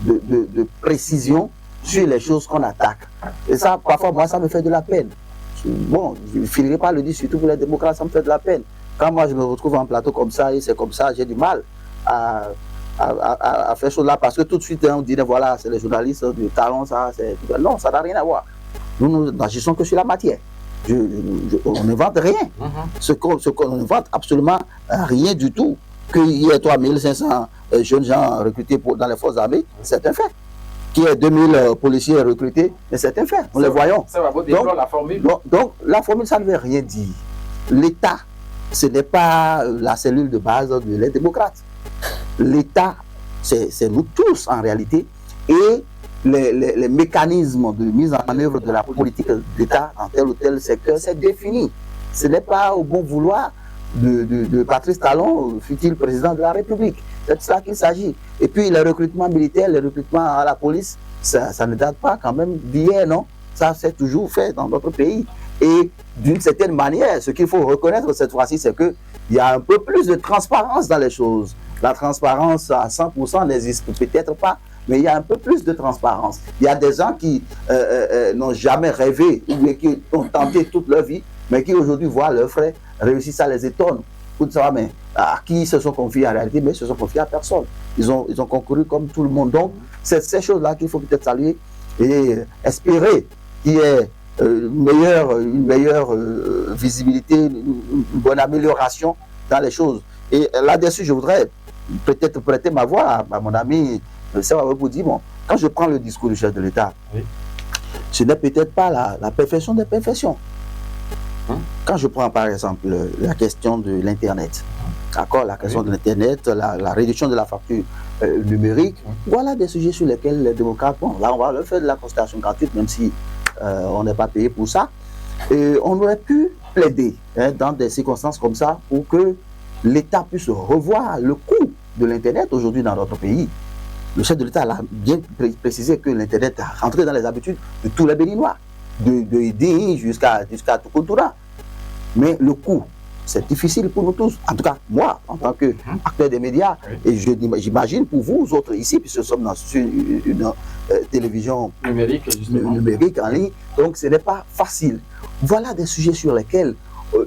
Speaker 2: de précision sur les choses qu'on attaque. Et ça, parfois, moi, ça me fait de la peine. Bon, je ne finirai pas le dire, surtout pour les démocrates, ça me fait de la peine. Quand moi, je me retrouve en plateau comme ça, et c'est comme ça, j'ai du mal à faire chose là, parce que tout de suite, on dirait, voilà, c'est les journalistes du talent, ça, c'est... Non, ça n'a rien à voir. Nous n'agissons que sur la matière. On n'invente rien. Ce qu'on invente, absolument rien du tout. Qu'il y ait 3500 jeunes gens recrutés dans les forces armées, c'est un fait. Qu'il y ait 2000 policiers recrutés, c'est un fait. Nous les voyons.
Speaker 1: Ça va vous déplore la formule.
Speaker 2: Donc, la formule, ça ne veut rien dire. L'État, ce n'est pas la cellule de base des démocrates. L'État, c'est nous tous en réalité. Et les mécanismes de mise en œuvre de la politique d'État en tel ou tel secteur, c'est défini. Ce n'est pas au bon vouloir de Patrice Talon, fut-il président de la République. C'est de ça qu'il s'agit. Et puis les recrutements militaires, les recrutements à la police, ça ne date pas quand même d'hier, non? Ça s'est toujours fait dans notre pays. Et d'une certaine manière, ce qu'il faut reconnaître cette fois-ci, c'est qu'il y a un peu plus de transparence dans les choses. La transparence à 100% n'existe peut-être pas, mais il y a un peu plus de transparence. Il y a des gens qui n'ont jamais rêvé ou qui ont tenté toute leur vie, mais qui aujourd'hui voient leurs frères réussir, ça les étonne. Pour savoir, mais à qui ils se sont confiés en réalité, mais ils se sont confiés à personne. Ils ont concouru comme tout le monde. Donc, c'est ces choses-là qu'il faut peut-être saluer et espérer qu'il y ait une meilleure visibilité, une bonne amélioration dans les choses. Et là-dessus, je voudrais peut-être prêter ma voix à mon ami Serra pour dire, bon, quand je prends le discours du chef de l'État, ce n'est peut-être pas la perfection des perfections. Quand je prends par exemple la question de l'Internet, d'accord, la question de l'Internet, la réduction de la facture numérique, voilà des sujets sur lesquels les démocrates, bon, là on va le faire de la consultation gratuite, même si on n'est pas payé pour ça. Et on aurait pu plaider dans des circonstances comme ça pour que l'État puisse revoir le coût de l'Internet aujourd'hui dans notre pays. Le chef de l'État a bien précisé que l'Internet est rentré dans les habitudes de tous les Béninois, de Idi jusqu'à Tukuntura. Mais le coût, c'est difficile pour nous tous. En tout cas, moi, en tant qu'acteur des médias, et j'imagine pour vous autres ici, puisque nous sommes dans une télévision numérique en ligne, donc ce n'est pas facile. Voilà des sujets sur lesquels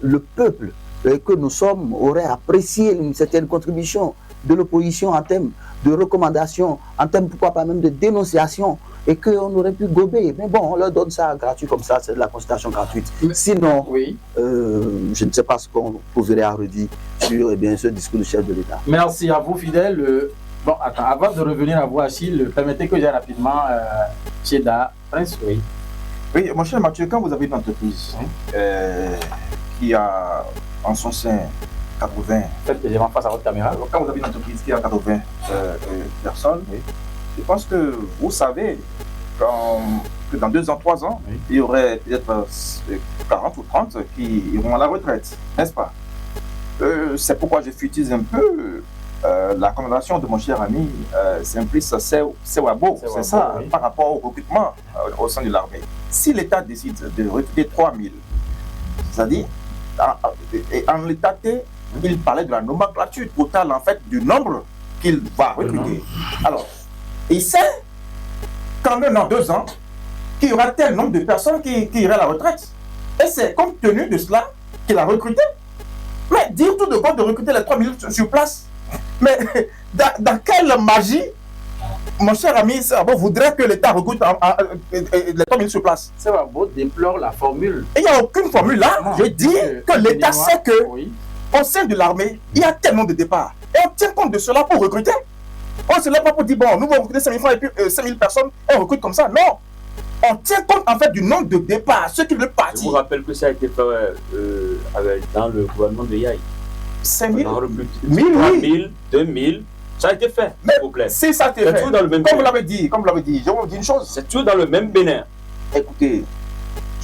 Speaker 2: le peuple que nous sommes aurait apprécié une certaine contribution de l'opposition en termes de recommandations, en termes pourquoi pas même de dénonciation, et qu'on aurait pu gober. Mais bon, on leur donne ça gratuit comme ça, c'est de la consultation gratuite. Sinon, je ne sais pas ce qu'on pourrait à redire sur ce discours du chef de l'État.
Speaker 1: Merci à vous, fidèles. Bon, attends, avant de revenir à vous, Achille, permettez que j'aille rapidement Cheda, Prince,
Speaker 4: Oui, mon cher Mathieu, quand vous avez une entreprise qui a en son sein 80...
Speaker 1: Faites légèrement face à votre caméra.
Speaker 4: Quand vous avez une entreprise qui a 80 personnes, je pense que vous savez que dans 2 ans, 3 ans, il y aurait peut-être 40 ou 30 qui iront à la retraite, n'est-ce pas? C'est pourquoi je futile un peu la recommandation de mon cher ami Simplice Sewabo, c'est ça, par rapport au recrutement au sein de l'armée. Si l'État décide de recruter 3000, c'est-à-dire, en l'état T, il parlait de la nomenclature totale en fait du nombre qu'il va recruter. Alors, il sait qu'en 1 an, 2 ans, qu'il y aura tel nombre de personnes qui iraient à la retraite. Et c'est compte tenu de cela qu'il a recruté. Mais dire tout de bon de recruter les 3000 sur place, mais dans quelle magie, mon cher ami Serabo voudrait que l'État recrute les 3000 sur place?
Speaker 1: Serabo déplore la formule.
Speaker 4: Il n'y a aucune formule là. Je dis que l'État sait que au sein de l'armée, il y a tellement de départs. Et on tient compte de cela pour recruter. On ne se lève pas pour dire, bon, nous allons recruter 5000 francs et puis 5000 personnes, et on recrute comme ça. Non. on tient compte en fait du nombre de départs, ceux qui veulent
Speaker 5: Je
Speaker 4: partir.
Speaker 5: vous rappelle que ça a été fait dans le gouvernement de Yaï.
Speaker 4: 5 000,
Speaker 5: On a recruté
Speaker 4: 1000,
Speaker 5: 3
Speaker 4: oui.
Speaker 5: 000, 2 000. Ça a été fait,
Speaker 4: Mais
Speaker 5: s'il vous plaît.
Speaker 4: c'est ça qui est
Speaker 5: C'est
Speaker 4: fait.
Speaker 5: toujours dans le même
Speaker 4: Comme vous
Speaker 5: Bénin.
Speaker 4: l'avez dit, je vous dis une chose.
Speaker 5: C'est toujours dans le même Bénin.
Speaker 4: Écoutez,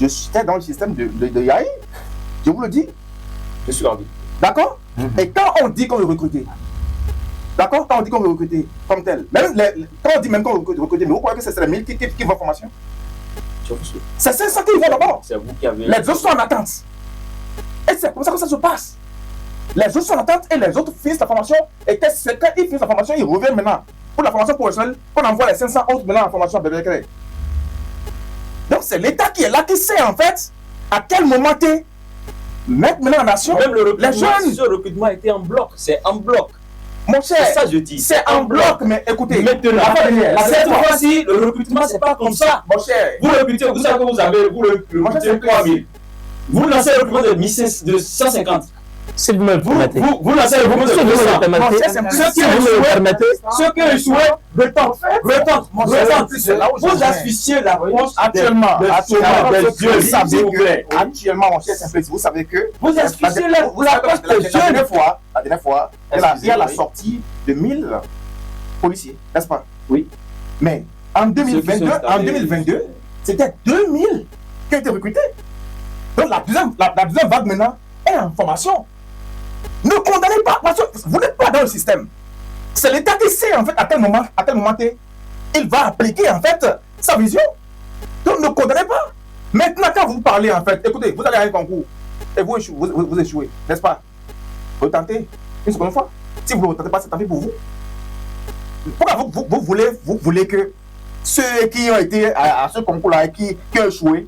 Speaker 4: je suis dans le système de Yaï, je vous le dis.
Speaker 5: Je suis ravi.
Speaker 4: D'accord. Et quand on dit qu'on veut recruter, d'accord, quand on dit qu'on veut recruter comme tel, même quand on dit même qu'on veut recruter, mais vous croyez que c'est les 1000 qui vont en formation?
Speaker 5: Je vous suis.
Speaker 4: C'est ça qui vont d'abord.
Speaker 5: C'est vous qui avez.
Speaker 4: Les autres sont en attente. Et c'est comme ça que ça se passe. Les autres sont en attente et les autres finissent la formation. Et quand ils finissent la formation, ils reviennent maintenant pour la formation professionnelle, qu'on envoie les 500 autres maintenant en formation à BBK. Donc c'est l'État qui est là, qui sait en fait à quel moment t'es mettre maintenant en nation.
Speaker 5: Même le
Speaker 4: les
Speaker 5: recrutement,
Speaker 4: jeunes.
Speaker 5: ce recrutement a été en bloc. C'est en bloc.
Speaker 4: Mon cher,
Speaker 5: C'est ça je dis.
Speaker 4: c'est en bloc, mais écoutez,
Speaker 5: Maintenant, cette fois-ci, le recrutement, c'est pas comme ça.
Speaker 4: mon cher,
Speaker 5: Vous recrutez, vous savez que vous avez, vous recrutez 3 000. Vous lancez le recrutement de 150.
Speaker 3: Si vous me le permettez.
Speaker 5: Vous lancez le recrutement de
Speaker 3: Si vous me le
Speaker 5: 200.
Speaker 3: permettez.
Speaker 4: c'est
Speaker 3: Si vous me le permettez.
Speaker 5: Ceux qui échouent, retentent. Vous asphyxiez la réponse
Speaker 4: actuellement,
Speaker 5: des yeux, s'il vous plaît.
Speaker 4: actuellement, mon cher Simplice, vous savez que
Speaker 5: Vous asphyxiez la réponse des
Speaker 4: la
Speaker 5: jeunes.
Speaker 4: dernière fois, il y a la sortie de 1000 policiers, n'est-ce pas?
Speaker 5: Oui.
Speaker 4: Mais en 2022, c'était 2000 qui ont été recrutés. Donc la deuxième vague maintenant est en formation. Ne condamnez pas, parce que vous n'êtes pas dans le système. C'est l'État qui sait en fait à quel moment il va appliquer en fait sa vision. Donc ne condamnez pas. Maintenant quand vous parlez en fait, écoutez, vous allez à un concours et vous échouez, n'est-ce pas? Retentez une seconde fois. Si vous ne retentez pas, c'est tant pis pour vous. Pourquoi vous voulez que ceux qui ont été à ce concours-là et qui ont échoué,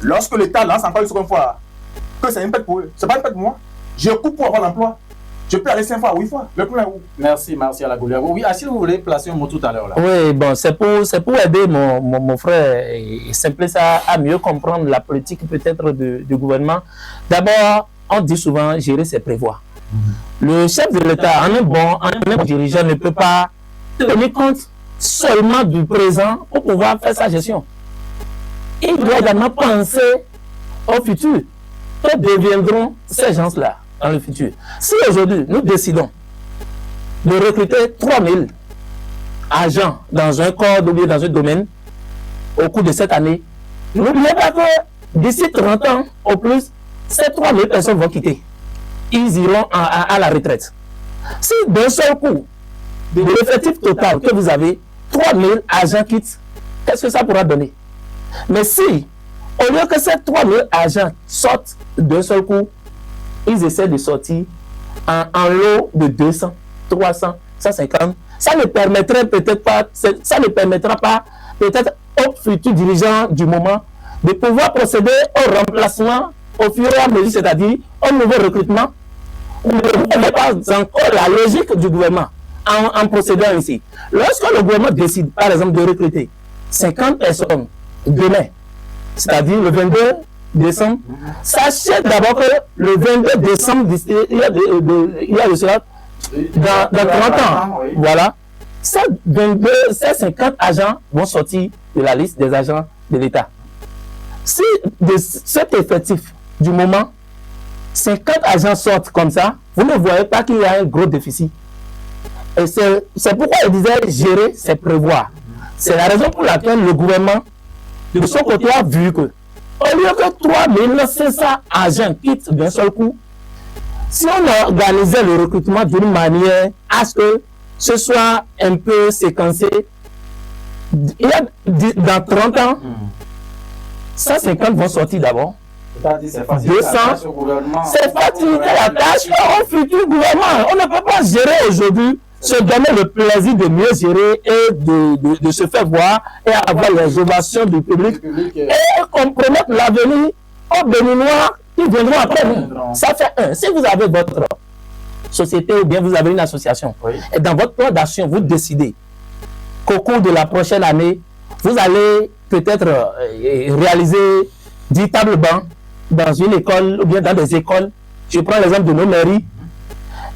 Speaker 4: lorsque l'État lance encore une seconde fois, que c'est une pète pour eux? C'est pas une pète pour moi. Je coupe pour avoir l'emploi. Je peux aller 5 fois ou 8 fois. Le plan est où?
Speaker 1: Merci, Martial Agoulia. Oui, Achille, vous voulez placer un mot tout à l'heure là?
Speaker 3: Oui, bon, c'est pour aider mon frère et Simplice à mieux comprendre la politique peut-être du gouvernement. D'abord, on dit souvent gérer, c'est prévoir. Le chef de l'État, un bon dirigeant, ne peut pas tenir compte seulement du présent pour pouvoir faire sa gestion. Il doit également penser au futur. Que deviendront ces gens-là dans le futur? Si aujourd'hui nous décidons de recruter 3000 agents dans un corps ou bien dans un domaine au cours de cette année, n'oubliez pas que d'ici 30 ans au plus, ces 3000 personnes vont quitter. Ils iront à la retraite. Si d'un seul coup, de l'effectif total que vous avez, 3000 agents quittent, qu'est-ce que ça pourra donner? Mais si, au lieu que ces 3000 agents sortent d'un seul coup, ils essaient de sortir en lot de 200, 300, 150, ça ne permettrait peut-être pas, ça ne permettra pas peut-être aux futurs dirigeants du moment de pouvoir procéder au remplacement au fur et à mesure, c'est-à-dire au nouveau recrutement. Vous n'avez pas encore la logique du gouvernement en procédant ainsi. Lorsque le gouvernement décide, par exemple, de recruter 50 personnes demain, c'est-à-dire le 22 décembre, sachez d'abord que le 22 décembre, il y a de cela, dans 30 ans, voilà, ces 50 agents vont sortir de la liste des agents de l'État. Si de cet effectif du moment, 50 agents sortent comme ça, vous ne voyez pas qu'il y a un gros déficit. Et c'est pourquoi je disais gérer, c'est prévoir. C'est la raison pour laquelle le gouvernement, de son côté, a vu que, au lieu que 3500 agents quittent d'un seul coup, si on organisait le recrutement d'une manière à ce que ce soit un peu séquencé, il y a, dans 30 ans, 150 vont sortir d'abord. 200, c'est faciliter la tâche au futur gouvernement. On ne peut pas gérer aujourd'hui, se donner le plaisir de mieux gérer et de se faire voir et avoir les ovations du public et compromettre l'avenir aux Béninois qui viendront après nous. Ça fait un. Si vous avez votre société ou bien vous avez une association et dans votre plan d'action, vous décidez qu'au cours de la prochaine année, vous allez peut-être réaliser 10 tables bancs dans une école ou bien dans des écoles. Je prends l'exemple de nos mairies.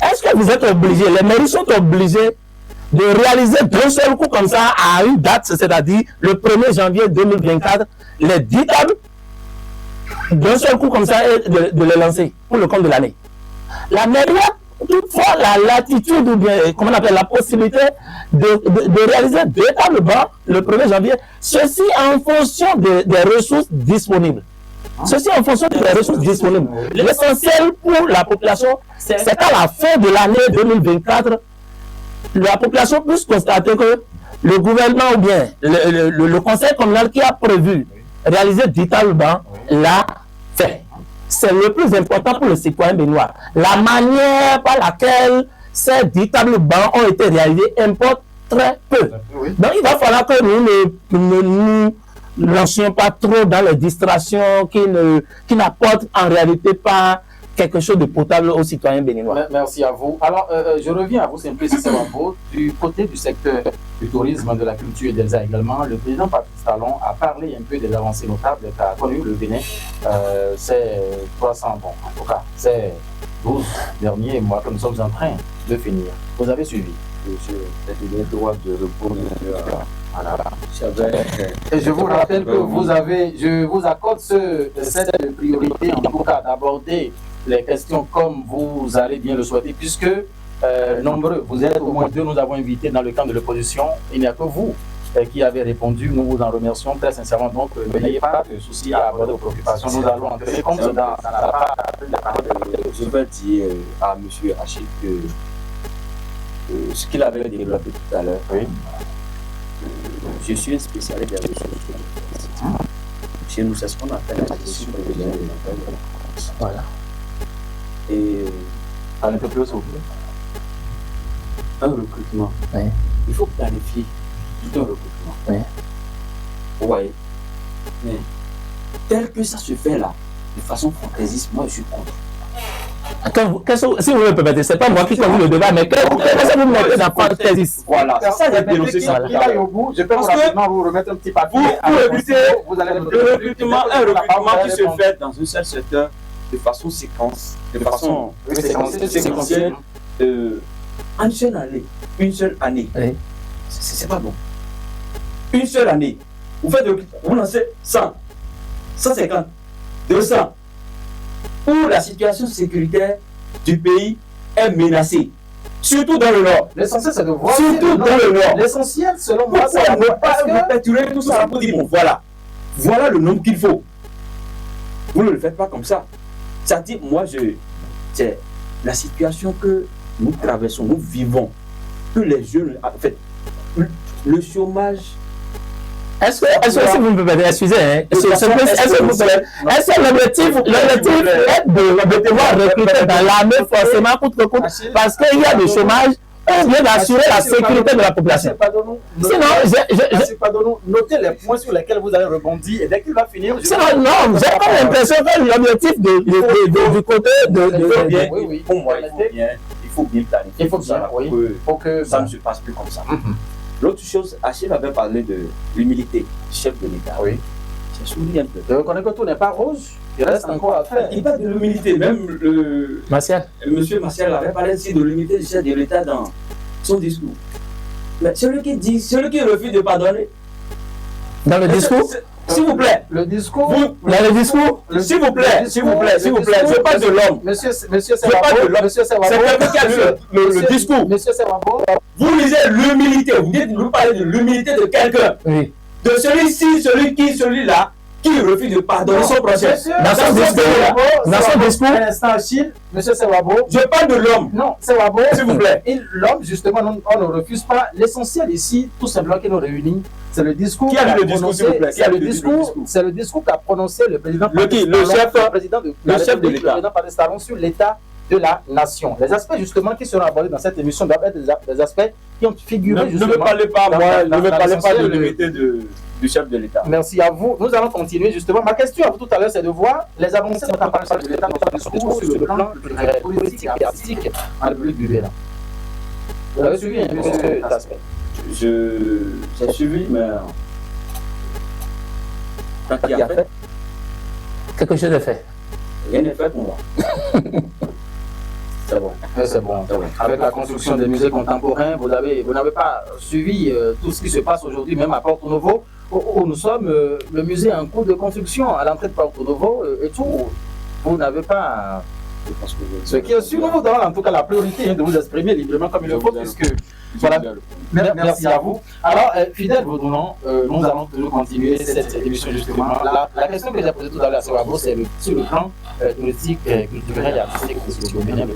Speaker 3: Est-ce que vous êtes obligés, les mairies sont obligées de réaliser d'un seul coup comme ça à une date, c'est-à-dire le 1er janvier 2024, les 10 tables, d'un seul coup comme ça, et de les lancer pour le compte de l'année. La mairie a toutefois la latitude ou bien, comment on appelle, la possibilité de réaliser 2 tables bancs le 1er janvier, ceci en fonction des ressources disponibles. Ceci en fonction des ressources disponibles. L'essentiel pour la population, c'est qu'à la fin de l'année 2024, la population puisse constater que le gouvernement ou bien le conseil communal qui a prévu réaliser 10 tables bancs l'a fait. C'est le plus important pour le citoyen béninois. La manière par laquelle ces 10 tables bancs ont été réalisées importe très peu. Donc il va falloir que nous ne nous lancions pas trop dans les distractions qui n'apportent en réalité pas quelque chose de potable aux citoyens béninois.
Speaker 1: Merci à vous. Alors, je reviens à vous, Simplice Sewabo. Du côté du secteur du tourisme, de la culture et des arts également, le président Patrice Talon a parlé un peu des avancées notables qu'a connu le Bénin ces 300, bon, en tout cas, ces 12 derniers mois que nous sommes en train de finir. Vous avez suivi?
Speaker 6: Monsieur, le droit de répondre
Speaker 1: Et je vous rappelle que je vous accorde cette priorité, en tout cas, d'aborder les questions comme vous allez bien le souhaiter, puisque nombreux, vous êtes au moins 2, nous avons invité dans le camp de l'opposition, il n'y a que vous qui avez répondu, nous vous en remercions très sincèrement, donc n'ayez pas de soucis à aborder vos préoccupations, nous allons entrer comme ça dans la parole.
Speaker 6: Je vais dire à M. Achille que ce qu'il avait développé tout à l'heure, je suis un spécialiste des ressources humaines. Chez nous, c'est ce qu'on appelle la gestion prévisionnelle de l'emploi.
Speaker 3: Voilà.
Speaker 6: Et
Speaker 1: un peu plus, s'il vous plaît.
Speaker 6: Un recrutement, il faut planifier tout un recrutement. Vous voyez. Mais tel que ça se fait là, de façon fantaisiste, moi je suis contre.
Speaker 3: Attends, si vous me permettez, c'est pas moi qui conduis le débat, mais qu'est-ce que vous mettez dans fantaisiste?
Speaker 6: Voilà, c'est ça, j'ai dénoncé ça.
Speaker 1: Il aille au bout, je peux rapidement vous remettre un petit papier.
Speaker 6: Pour éviter un recrutement qui se fait dans un seul secteur de façon séquentielle, en une seule année, c'est pas bon. Une seule année, vous lancez 100, 150, 200, où la situation sécuritaire du pays est menacée, surtout dans le Nord.
Speaker 1: L'essentiel, c'est de voir.
Speaker 6: Surtout dans le Nord.
Speaker 1: L'essentiel, selon moi,
Speaker 6: c'est ne pas perturber tout ça pour dire, bon, voilà le nombre qu'il faut. Vous ne le faites pas comme ça. Ça dit, c'est la situation que nous traversons, nous vivons, que les jeunes, en fait, le chômage.
Speaker 3: Est-ce que vous me permettez, excusez, est-ce que l'objectif est de pouvoir recruter dans l'armée forcément coûte que coûte parce qu'il y a du chômage ou bien d'assurer la sécurité de la population?
Speaker 1: Sinon, notez les points sur lesquels vous allez rebondir et dès qu'il va finir.
Speaker 3: Sinon, non, j'ai comme l'impression que l'objectif du côté de.
Speaker 6: Pour moi, il faut bien planifier.
Speaker 1: Il faut bien,
Speaker 6: pour que ça ne se passe plus comme ça. L'autre chose, Achille avait parlé de l'humilité du chef de l'État.
Speaker 1: Oui.
Speaker 6: J'ai souri un peu.
Speaker 1: Je reconnais que tout n'est pas rose. Il reste encore à faire.
Speaker 6: Il parle de l'humilité. Même Monsieur Martial avait parlé aussi de l'humilité du chef de l'État dans son discours. Mais celui qui refuse de pardonner.
Speaker 3: Dans le discours?
Speaker 6: S'il vous plaît.
Speaker 1: Le discours.
Speaker 3: Dans le discours?
Speaker 6: S'il vous plaît. Je parle de l'homme.
Speaker 1: Monsieur Sewabo.
Speaker 6: C'est quelqu'un qui a lu le discours.
Speaker 1: Monsieur Sewabo.
Speaker 6: Vous lisez l'humilité. Vous parlez de l'humilité de quelqu'un.
Speaker 3: Oui.
Speaker 6: De celui-là, qui refuse de pardonner son prochain.
Speaker 3: Dans son discours.
Speaker 1: Un instant, Achille. Monsieur Sewabo.
Speaker 6: Je parle de l'homme.
Speaker 1: Non, Sewabo.
Speaker 6: S'il vous plaît.
Speaker 1: L'homme, justement, on ne refuse pas. L'essentiel ici, tout simplement, qui nous réunit, c'est le discours.
Speaker 6: Qui a lu le discours, s'il vous plaît?
Speaker 1: C'est le discours qu'a prononcé le président.
Speaker 6: Le chef de l'État.
Speaker 1: Le président Patrice Talon sur l'état de la nation. Les aspects justement qui seront abordés dans cette émission doivent être des aspects qui ont figuré justement.
Speaker 6: Ne me parlez pas, ne me parlez pas de l'unité du chef de l'État.
Speaker 1: Merci à vous. Nous allons continuer justement. Ma question à vous tout à l'heure, c'est de voir les avancées de la chef de l'État dans son discours sur le plan culturel, politique et artistique en République du Bénin. Vous avez suivi un peu cet aspect?
Speaker 6: J'ai suivi, mais quand il y a fait,
Speaker 3: quelque chose est fait.
Speaker 6: rien n'est fait pour moi.
Speaker 5: C'est bon.
Speaker 1: C'est bon. Avec la construction des musées contemporains, vous n'avez pas suivi tout ce qui se passe aujourd'hui, même à Porto Novo, où nous sommes. Le musée est en cours de construction à l'entrée de Porto Novo et tout. Vous n'avez pas. Ce qui est sur nous donne en tout cas la priorité de vous exprimer librement comme il le faut, puisque. Voilà. Merci à vous. Alors, fidèle Vaudounan, nous allons toujours continuer cette émission justement. La question que j'ai posée tout à l'heure à Sewabo, c'est sur le plan touristique, culturel et artistique de Bénin.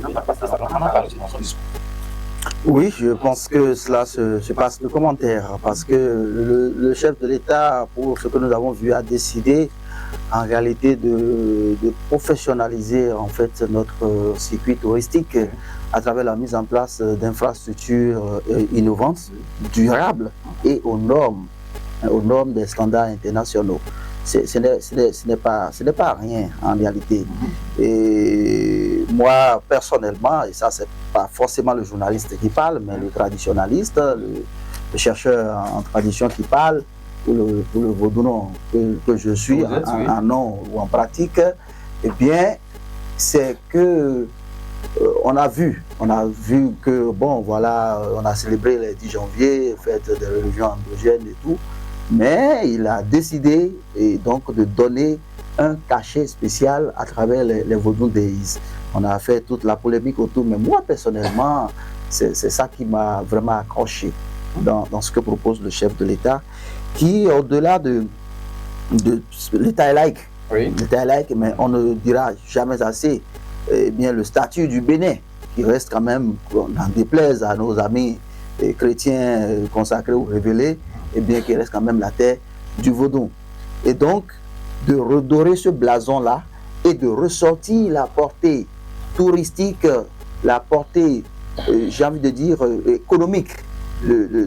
Speaker 2: Oui, je pense que cela se passe de commentaire parce que le chef de l'État, pour ce que nous avons vu, a décidé en réalité de professionnaliser en fait notre circuit touristique à travers la mise en place d'infrastructures innovantes, durables et aux normes des standards internationaux. Ce n'est pas rien en réalité. Et moi, personnellement, et ça, c'est pas forcément le journaliste qui parle, mais le traditionnaliste, le chercheur en tradition qui parle, pour le Vaudounan que je suis, en nom ou en pratique, eh bien, c'est que on a vu que, bon, voilà, on a célébré le 10 janvier, fête des religions endogènes et tout, mais il a décidé donc de donner un cachet spécial à travers les Vodou Days. On a fait toute la polémique autour, mais moi, personnellement, c'est ça qui m'a vraiment accroché dans ce que propose le chef de l'État, qui, au-delà de l'État est laïque,
Speaker 1: oui.
Speaker 2: L'État est laïque, mais on ne dira jamais assez, eh bien, le statut du Bénin, qui reste quand même, n'en déplaise à nos amis chrétiens consacrés ou révélés, eh bien, qui reste quand même la terre du Vaudou. Et donc, de redorer ce blason-là et de ressortir la portée touristique, la portée, j'ai envie de dire, économique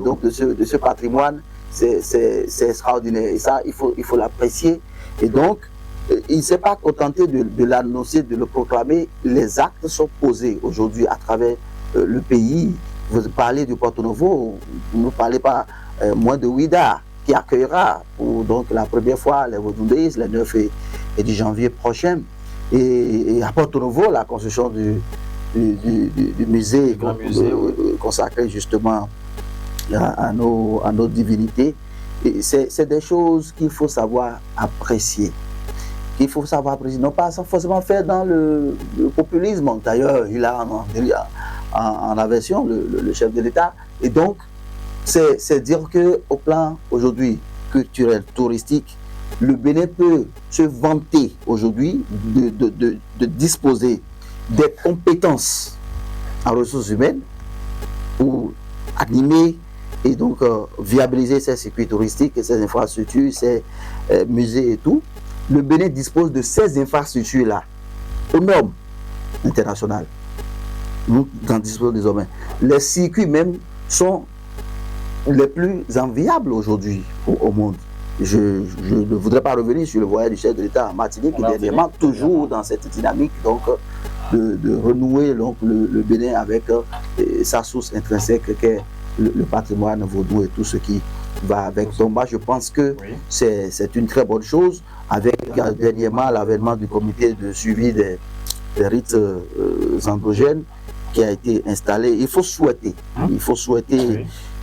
Speaker 2: donc de ce patrimoine, c'est extraordinaire. Et ça, il faut l'apprécier. Et donc, il ne s'est pas contenté de l'annoncer, de le proclamer. Les actes sont posés aujourd'hui à travers le pays. Vous parlez du Porto Novo, vous ne parlez pas moins de Ouida, qui accueillera pour donc la première fois les Vodou Days, les 9 et 10 janvier prochain. Et à Porto Novo, la construction du musée consacré justement à nos divinités. C'est des choses qu'il faut savoir apprécier. Qu'il faut savoir apprécier, non pas forcément faire dans le populisme. D'ailleurs, il a en aversion le chef de l'État. Et donc, c'est dire qu'au plan aujourd'hui culturel, touristique, le Bénin peut se vanter aujourd'hui de disposer des compétences en ressources humaines pour animer et donc viabiliser ces circuits touristiques, ces infrastructures, ces musées et tout. Le Bénin dispose de ces infrastructures-là aux normes internationales. Nous en disposons désormais. Les circuits même sont les plus enviables aujourd'hui au monde. Je ne voudrais pas revenir sur le voyage du chef de l'État en Martinique, qui dernièrement toujours dans cette dynamique donc, de renouer donc, le Bénin avec sa source intrinsèque qu'est le patrimoine vaudou et tout ce qui va avec. Donc moi je pense que c'est une très bonne chose, avec dernièrement l'avènement du comité de suivi des rites endogènes qui a été installé. Il faut souhaiter,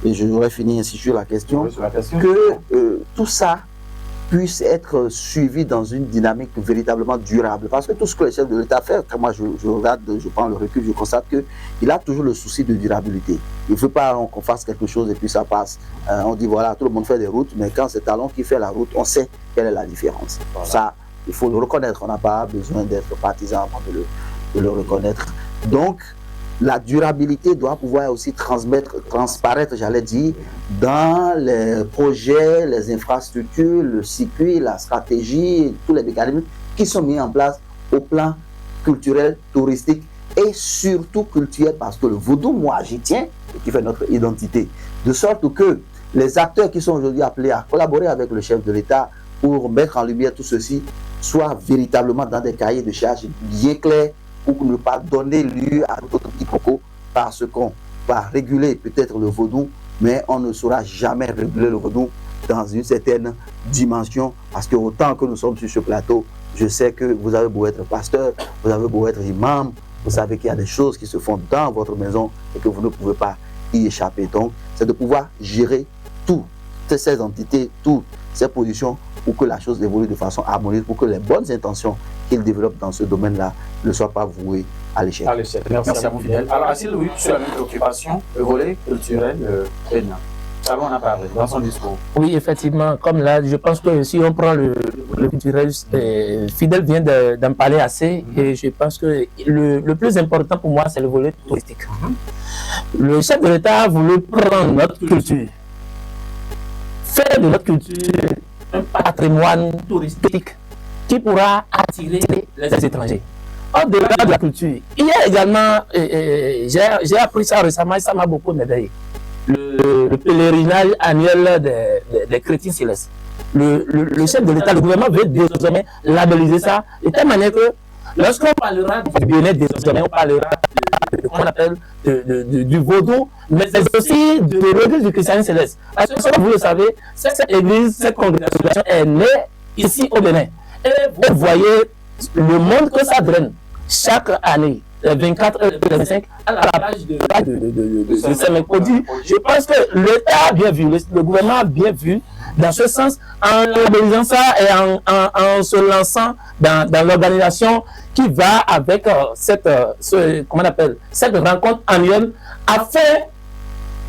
Speaker 2: et je voudrais finir ainsi sur la question, que tout ça puisse être suivi dans une dynamique véritablement durable. Parce que tout ce que le chef de l'État fait, quand moi je regarde, je prends le recul, je constate qu'il a toujours le souci de durabilité. Il ne veut pas qu'on fasse quelque chose et puis ça passe. On dit voilà, tout le monde fait des routes, mais quand c'est Talon qui fait la route, on sait quelle est la différence. Voilà. Ça, il faut le reconnaître. On n'a pas besoin d'être partisan avant de le reconnaître. Donc, la durabilité doit pouvoir aussi transparaître, j'allais dire, dans les projets, les infrastructures, le circuit, la stratégie, tous les mécanismes qui sont mis en place au plan culturel, touristique et surtout culturel, parce que le vaudou, moi, j'y tiens, qui fait notre identité. De sorte que les acteurs qui sont aujourd'hui appelés à collaborer avec le chef de l'État pour mettre en lumière tout ceci soient véritablement dans des cahiers de charges bien clairs, pour ne pas donner lieu à d'autres quiproquos, parce qu'on va réguler peut-être le vaudou, mais on ne saura jamais réguler le vaudou dans une certaine dimension, parce que autant que nous sommes sur ce plateau, je sais que vous avez beau être pasteur, vous avez beau être imam, vous savez qu'il y a des choses qui se font dans votre maison et que vous ne pouvez pas y échapper. Donc, c'est de pouvoir gérer toutes ces entités, toutes ces positions pour que la chose évolue de façon harmonieuse, pour que les bonnes intentions qu'il développe dans ce domaine-là ne soient pas vouées à l'échec.
Speaker 1: Merci à vous, Fidèle. Alors, Achille Louis, sur la même préoccupation, le volet culturel prégnant. Ça, on en a parlé dans son discours.
Speaker 3: Oui, effectivement, comme là, je pense que si on prend le culturel, Fidèle vient d'en parler assez, et je pense que le plus important pour moi, c'est le volet touristique. Le chef de l'État a voulu prendre notre culture, faire de notre culture un patrimoine touristique qui pourra attirer les étrangers. Au-delà de la culture, il y a également, j'ai appris ça récemment et ça m'a beaucoup aidé, le pèlerinage annuel des chrétiens célestes. Le chef de l'État, le gouvernement veut désormais labelliser ça de telle manière que lorsqu'on parlera du bien-être désormais, on parlera qu'on appelle du vaudou, mais aussi de l'église du christianisme céleste. Parce que, comme vous le savez, cette église, cette congrégation est née ici au Bénin. Et vous voyez le monde que ça draine chaque année, 24 heures, 25, à la page de Saint-Mercredi. Je pense que l'État a bien vu, le gouvernement a bien vu, dans ce sens, en labellisant ça et en se lançant dans l'organisation qui va avec cette rencontre annuelle afin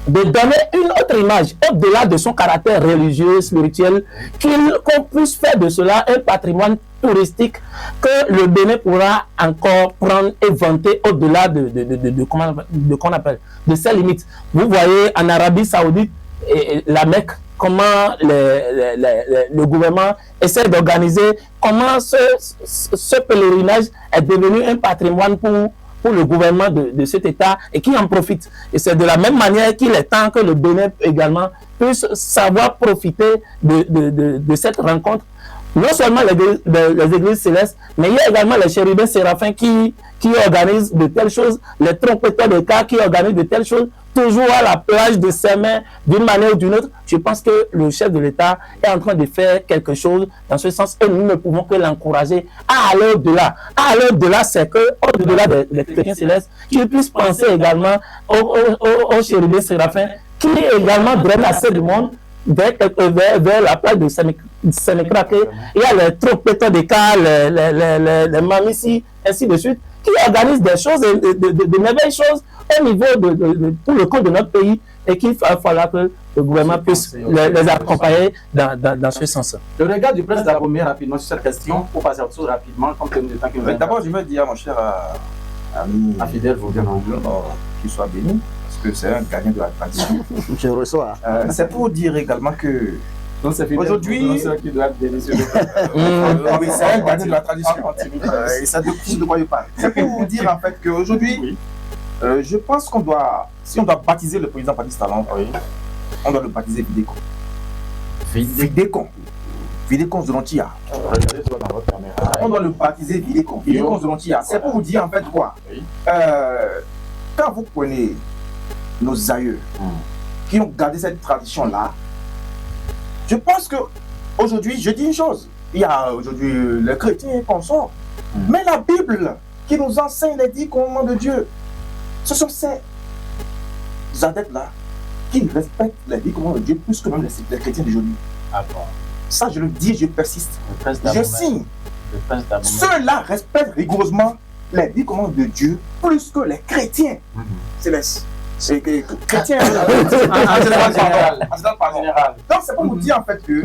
Speaker 3: de donner une autre image au-delà de son caractère religieux, spirituel, qu'on puisse faire de cela un patrimoine touristique que le Bénin pourra encore prendre et vanter au-delà de ses limites. Vous voyez en Arabie Saoudite et la Mecque, comment le gouvernement essaie d'organiser, comment ce pèlerinage est devenu un patrimoine pour le gouvernement de cet État et qui en profite. Et c'est de la même manière qu'il est temps que le Bénin également puisse savoir profiter de cette rencontre. Non seulement les églises célestes, mais il y a également les chérubins séraphins qui organisent de telles choses, les trompetteurs de cas qui organisent de telles choses, toujours à la plage de ses mains, d'une manière ou d'une autre. Je pense que le chef de l'État est en train de faire quelque chose dans ce sens et nous ne pouvons que l'encourager à aller au-delà. À aller au-delà, c'est qu'au-delà des chrétiens célestes, qu'il puisse penser également aux chérubins séraphins qui également drainent assez du monde vers la plage de Sénécraqué. Il y a les trompetteurs de cas, les mamici, ainsi de suite, qui organisent des choses, de merveilleuses choses au niveau de tout le compte de notre pays et qu'il va falloir que le gouvernement puisse les accompagner dans ce sens.
Speaker 1: Le regard du président Dagomé rapidement sur cette question, pour passer à autre chose rapidement, compte tenu du temps que nous avons.
Speaker 4: D'abord, je veux dire à mon cher ami
Speaker 1: Fidèle, vous bien
Speaker 4: qu'il soit béni, parce que c'est un gagnant de la tradition.
Speaker 2: Je reçois.
Speaker 4: C'est pour dire également que aujourd'hui,
Speaker 1: qui doit être délicieux.
Speaker 4: Oui, c'est un gagnant de la tradition. Et ça de quoi je parle. C'est pour vous dire en fait qu'aujourd'hui, je pense qu'on doit, si on doit baptiser le président Patrice Talon, on doit le baptiser Vidécon. Vidécon Zolontia. On doit le baptiser Vidécon. Vidécon Zolontia. C'est pour vous dire en fait quoi. Quand vous prenez nos aïeux qui ont gardé cette tradition-là, je pense que aujourd'hui, je dis une chose. Il y a aujourd'hui les chrétiens qu'on sort. Mais la Bible qui nous enseigne les 10 commandements de Dieu, ce sont ces adeptes-là qui respectent les 10 commandements de Dieu plus que même les chrétiens d'aujourd'hui. Ça, je le dis, je persiste. Je signe. Ceux-là respectent rigoureusement les 10 commandements de Dieu plus que les chrétiens célestes. C'est que chrétiens en général. Donc, c'est pour vous dire en fait que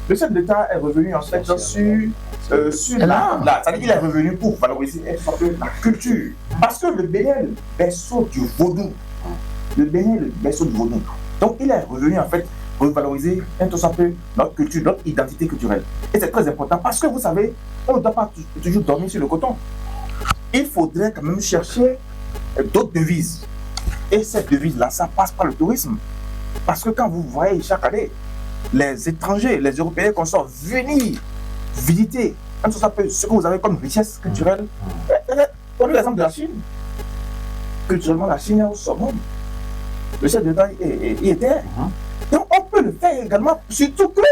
Speaker 4: le chef de l'État est revenu en fait sur la. C'est-à-dire qu'il est revenu pour valoriser la culture. Parce que le Bénin est le berceau du vaudou. Le Bénin est le berceau du vaudou. Donc, il est revenu en fait pour valoriser notre culture, notre identité culturelle. Et c'est très important parce que vous savez, on ne doit pas toujours dormir sur le coton. Il faudrait quand même chercher d'autres devises. Et cette devise-là, ça passe par le tourisme. Parce que quand vous voyez chaque année, les étrangers, les Européens qu'on sort venir visiter, ce que vous avez comme richesse culturelle, prenez l'exemple de la Chine. Culturellement, la Chine est au sommet. Le chef d'État y était. Donc on peut le faire également, surtout que,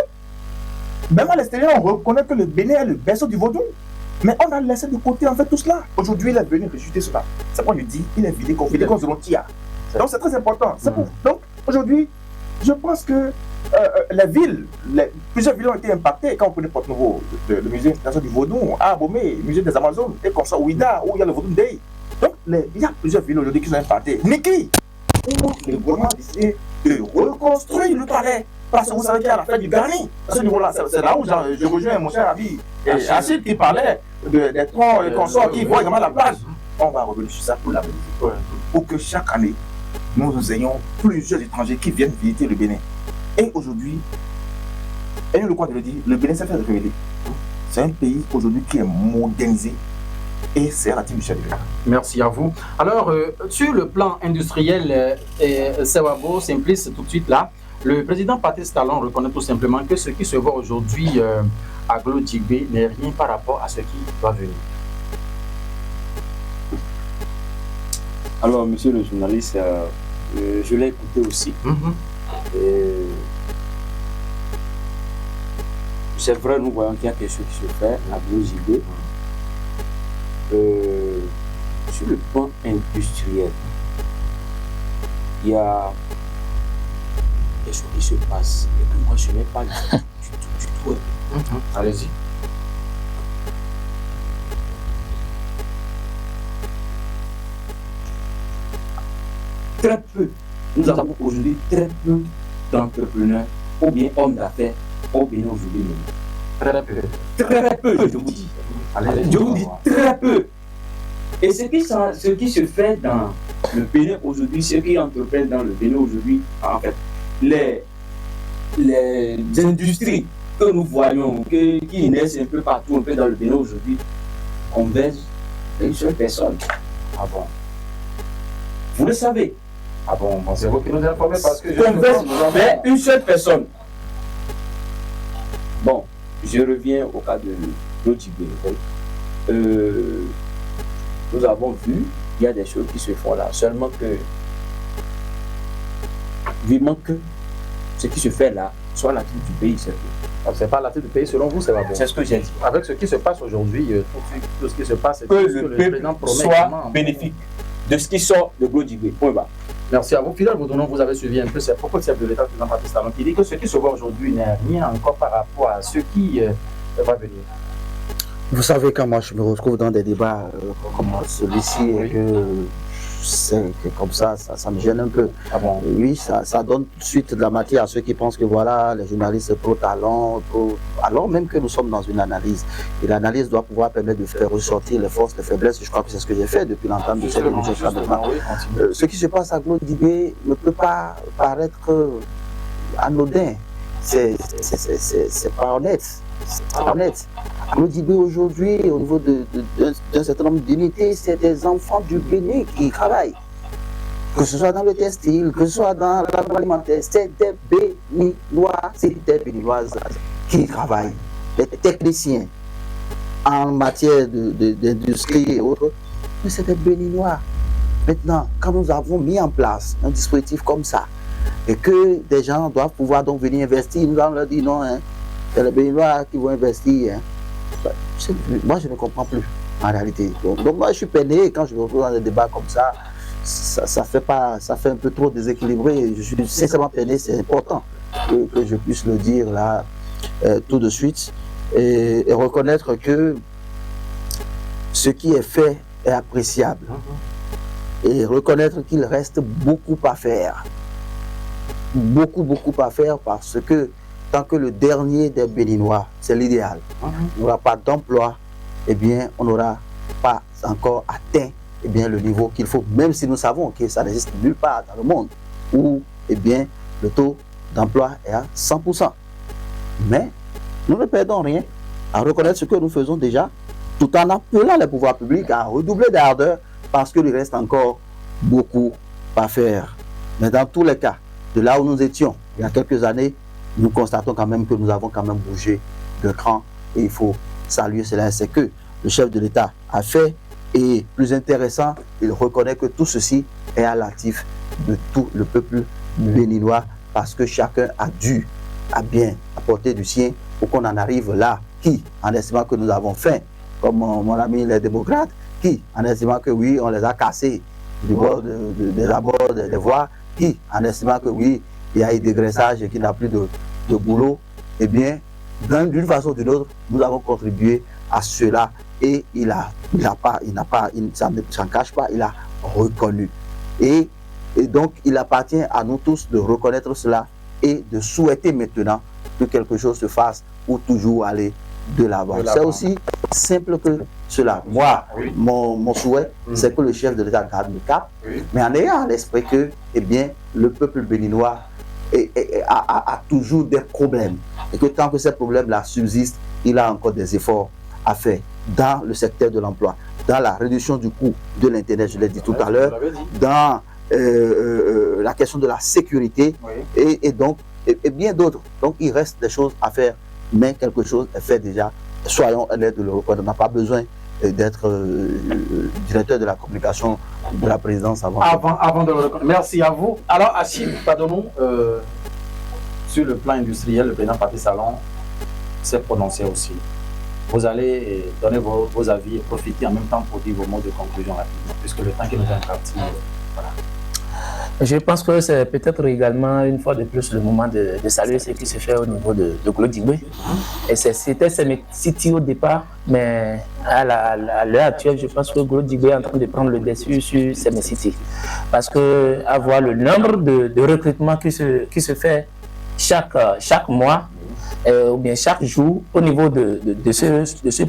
Speaker 4: même à l'extérieur, on reconnaît que le Bénin est le berceau du vaudou. Mais on a laissé de côté en fait tout cela. Aujourd'hui, il est venu rejeter cela. C'est pourquoi je dis, il est vidé comme volontiers. Donc c'est très important. Donc aujourd'hui, je pense que les villes, plusieurs villes ont été impactées. Quand on prenait Porte-Nouveau, le musée du Vaudou, à Abomey, le musée des Amazones, et comme ça, Ouida, où il y a le Vaudou Day. Donc il y a plusieurs villes aujourd'hui qui sont impactées. Niki, où le gouvernement a décidé de reconstruire le palais. Parce que vous savez qu'il y a la fête du Garni. À ce niveau-là, c'est là où je rejoins mon cher ami Achille qui parlait des troncs et consorts qui voient également la plage. On va revenir sur ça pour l'avenir. Pour que chaque année, nous ayons plusieurs étrangers qui viennent visiter le Bénin. Et aujourd'hui, ayons le droit de le dire, le Bénin s'est fait révéler. C'est un pays aujourd'hui qui est modernisé. Et c'est la team du chef de l'État.
Speaker 1: Merci à vous. Alors, sur le plan industriel, Sewabo Simplice, tout de suite là, le président Patrice Talon reconnaît tout simplement que ce qui se voit aujourd'hui à Glodjigbe n'est rien par rapport à ce qui va venir.
Speaker 5: Alors, monsieur le journaliste, je l'ai écouté aussi. C'est vrai, nous voyons qu'il y a quelque chose qui se fait à Glodjigbe. Sur le plan industriel, il y a des choses qui se passent et que moi je n'ai pas du tout.
Speaker 1: Allez-y.
Speaker 5: Très peu. Nous avons aujourd'hui très peu d'entrepreneurs ou bien hommes d'affaires au Bénin aujourd'hui.
Speaker 1: Très peu.
Speaker 5: Très peu, je vous dis. Je vous dis très peu. Et ce qui se fait dans le Bénin aujourd'hui, ce qui entreprennent dans le Bénin aujourd'hui, en fait, les industries que nous voyons, qui naissent un peu partout, un peu dans le Bénin aujourd'hui, convergent une seule personne. Ah bon? Vous le savez.
Speaker 1: Ah bon, pensez-vous que nous informez parce que
Speaker 5: convergent vers une seule personne. Bon, je reviens au cas de Glodjigbe. Nous avons vu, il y a des choses qui se font là, seulement que, vivement que ce qui se fait là soit la tête du pays, c'est tout.
Speaker 1: C'est pas la tête du pays selon vous, c'est pas bon.
Speaker 5: C'est ce que j'ai dit.
Speaker 1: Avec ce qui se passe aujourd'hui, tout ce qui se passe, c'est
Speaker 5: que le peuple soit bénéfique de ce qui sort de Glodjigbe. Point bas.
Speaker 1: Merci à vous. Fidèle Bourdonnant, vous avez suivi un peu ces propos de chef de l'État, le président Patrice Talon, qui dit que ce qui se voit aujourd'hui n'est rien encore par rapport à ce qui va venir.
Speaker 2: Vous savez, quand moi je me retrouve dans des débats comme celui-ci, et que c'est comme ça me gêne un peu.
Speaker 1: Ah bon?
Speaker 2: Oui, ça donne tout de suite de la matière à ceux qui pensent que voilà, les journalistes pro-talent, alors même que nous sommes dans une analyse. Et l'analyse doit pouvoir permettre de faire ressortir les forces, les faiblesses. Je crois que c'est ce que j'ai fait depuis l'entame de cette émission. Ce qui se passe à Glodjigbe ne peut pas paraître anodin. C'est pas honnête. C'est pas honnête. Glodjigbe aujourd'hui, au niveau d'un certain nombre d'unités, c'est des enfants du Bénin qui travaillent. Que ce soit dans le textile, que ce soit dans l'agroalimentaire, c'est des Béninois, c'est des Béninoises qui travaillent. Des techniciens en matière d'industrie et autres, mais c'est des Béninois. Maintenant, quand nous avons mis en place un dispositif comme ça, et que des gens doivent pouvoir donc venir investir, nous allons leur dire non, hein, c'est les Béninois qui vont investir. Hein. Moi, je ne comprends plus, en réalité. Donc moi, je suis peiné quand je me retrouve dans des débats comme ça. Ça fait un peu trop déséquilibré. Je suis sincèrement peiné, c'est important que je puisse le dire là tout de suite et reconnaître que ce qui est fait est appréciable et reconnaître qu'il reste beaucoup à faire. Beaucoup à faire parce que tant que le dernier des Béninois, c'est l'idéal, n'aura pas d'emploi, eh bien, on n'aura pas encore atteint eh bien, le niveau qu'il faut, même si nous savons que ça n'existe nulle part dans le monde où eh bien, le taux d'emploi est à 100%. Mais nous ne perdons rien à reconnaître ce que nous faisons déjà, tout en appelant les pouvoirs publics à redoubler d'ardeur parce qu'il reste encore beaucoup à faire. Mais dans tous les cas, de là où nous étions il y a quelques années, nous constatons quand même que nous avons quand même bougé de cran et il faut saluer cela. C'est que le chef de l'État a fait et plus intéressant, il reconnaît que tout ceci est à l'actif de tout le peuple béninois parce que chacun a dû à bien apporter du sien pour qu'on en arrive là qui, en estimant que nous avons faim comme mon ami les démocrates, qui, en estimant que oui, on les a cassés du bord des abords des voies, qui, en estimant que oui, il y a eu dégraissage et qu'il n'a plus de boulot, eh bien, d'une façon ou d'une autre, nous avons contribué à cela et ça ne s'en cache pas, il a reconnu. Et donc, il appartient à nous tous de reconnaître cela et de souhaiter maintenant que quelque chose se fasse pour toujours aller de l'avant. C'est aussi simple que cela. Moi, mon souhait, c'est que le chef de l'État garde le cap, mais en ayant à l'esprit que, eh bien, le peuple béninois a toujours des problèmes et que tant que ces problèmes-là subsistent, il a encore des efforts à faire dans le secteur de l'emploi, dans la réduction du coût de l'Internet, je l'ai dit tout à l'heure, dans la question de la sécurité et bien d'autres. Donc il reste des choses à faire, mais quelque chose est fait déjà. Soyons honnêtes de le reconnaître. On n'a pas besoin d'être directeur de la communication de la présidence avant
Speaker 1: de le reconnaître. Merci à vous. Alors Achille, pardonnons, sur le plan industriel, le président Patrice Talon s'est prononcé aussi. Vous allez donner vos avis et profiter en même temps pour dire vos mots de conclusion rapidement, puisque le temps qui nous est imparti. Voilà.
Speaker 3: Je pense que c'est peut-être également une fois de plus le moment de saluer ce qui se fait au niveau de Claude Igbe. Et c'était City au départ, mais à l'heure actuelle, je pense que Claude Igbe est en train de prendre le dessus sur City. Parce que avoir le nombre de recrutements qui se fait chaque mois, ou bien chaque jour au niveau de ce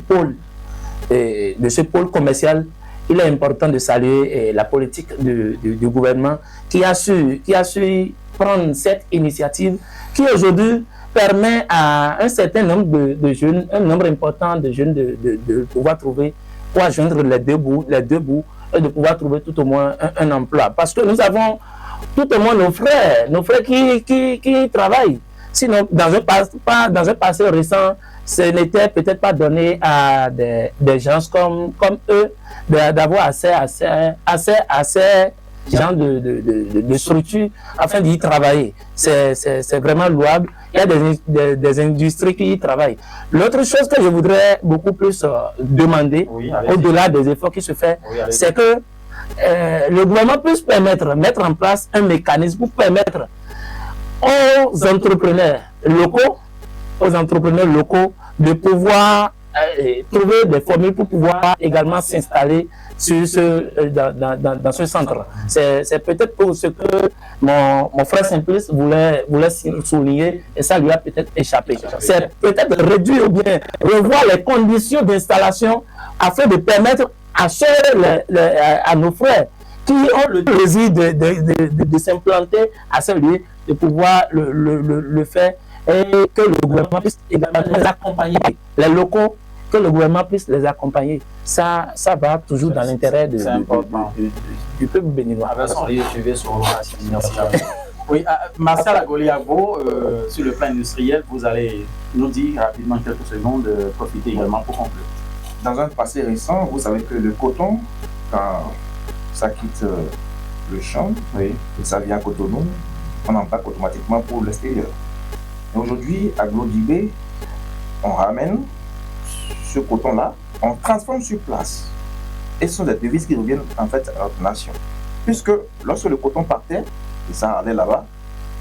Speaker 3: pôle commercial, il est important de saluer la politique du gouvernement qui a su prendre cette initiative qui aujourd'hui permet à un certain nombre de jeunes, un nombre important de jeunes de pouvoir joindre les deux bouts et de pouvoir trouver tout au moins un emploi. Parce que nous avons tout au moins nos frères qui travaillent. Sinon, dans un passé récent, ce n'était peut-être pas donné à des gens comme eux d'avoir assez genre de structures afin d'y travailler. C'est vraiment louable. Il y a des industries qui y travaillent. L'autre chose que je voudrais beaucoup plus demander, au-delà des efforts qui se font, c'est que le gouvernement puisse mettre en place un mécanisme pour permettre aux entrepreneurs locaux de pouvoir trouver des formules pour pouvoir également s'installer dans ce centre. C'est peut-être pour ce que mon frère Simplice voulait souligner et ça lui a peut-être échappé. C'est peut-être réduire ou bien revoir les conditions d'installation afin de permettre à nos frères qui ont le plaisir de s'implanter à ce lieu, de pouvoir le faire et que le gouvernement puisse également les accompagner. Les locaux, que le gouvernement puisse les accompagner. Ça va toujours dans l'intérêt du peuple béninois.
Speaker 1: Oui, Martial Agoliago, sur le plan industriel, vous allez nous dire rapidement quelques secondes, profiter également pour conclure.
Speaker 4: Dans un passé récent, vous savez que le coton, quand ça quitte le champ, et ça vient à Cotonou, on embarque automatiquement pour l'extérieur. Et aujourd'hui, à Glodibé, on ramène ce coton-là, on transforme sur place. Et ce sont des devises qui reviennent en fait à notre nation. Puisque lorsque le coton partait, et ça allait là-bas,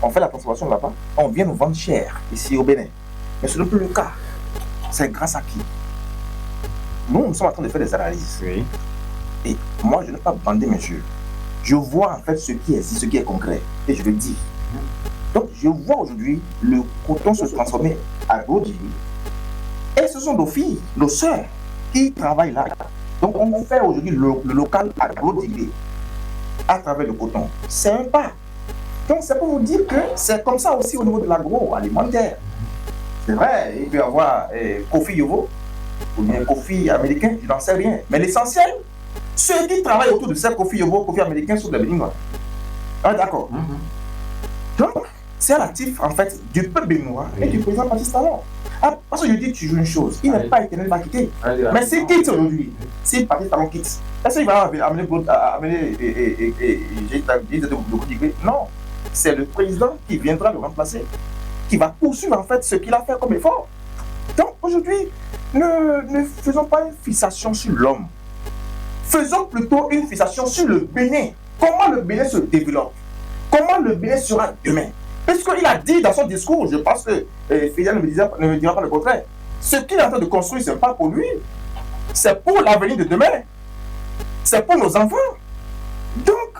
Speaker 4: on fait la transformation là-bas, on vient nous vendre cher ici au Bénin. Mais ce n'est plus le cas. C'est grâce à qui? Nous sommes en train de faire des analyses.
Speaker 1: Oui.
Speaker 4: Et moi, je n'ai pas bandé mes yeux. Je vois en fait ce qui existe, ce qui est concret. Et je le dis. Donc, je vois aujourd'hui le coton se transformer à Glodibé. Et ce sont nos filles, nos sœurs, qui travaillent là. Donc, on fait aujourd'hui le local à Glodibé à travers le coton. C'est un pas. Donc, c'est pour vous dire que c'est comme ça aussi au niveau de l'agroalimentaire. C'est vrai, il peut y avoir Kofi Yovo, ou bien Kofi américain, je n'en sais rien. Mais l'essentiel, ceux qui travaillent autour de ces Kofi Yovo, Kofi américain sont des Béninois. Ah, d'accord. Donc, c'est à l'actif, en fait, du peuple béninois et du président Patrice Talon. Ah, parce que je dis toujours une chose, il n'est pas éternel, il va quitter. Mais s'il quitte aujourd'hui, si Patrice Talon quitte, est-ce qu'il va amener non, c'est le président qui viendra le remplacer, qui va poursuivre en fait ce qu'il a fait comme effort. Donc aujourd'hui, ne faisons pas une fixation sur l'homme. Faisons plutôt une fixation sur le Bénin. Comment le Bénin se développe? Comment le Bénin sera demain? Puisqu'il a dit dans son discours, je pense que Fidel ne me dira pas le contraire, ce qu'il est en train de construire, ce n'est pas pour lui. C'est pour l'avenir de demain. C'est pour nos enfants. Donc,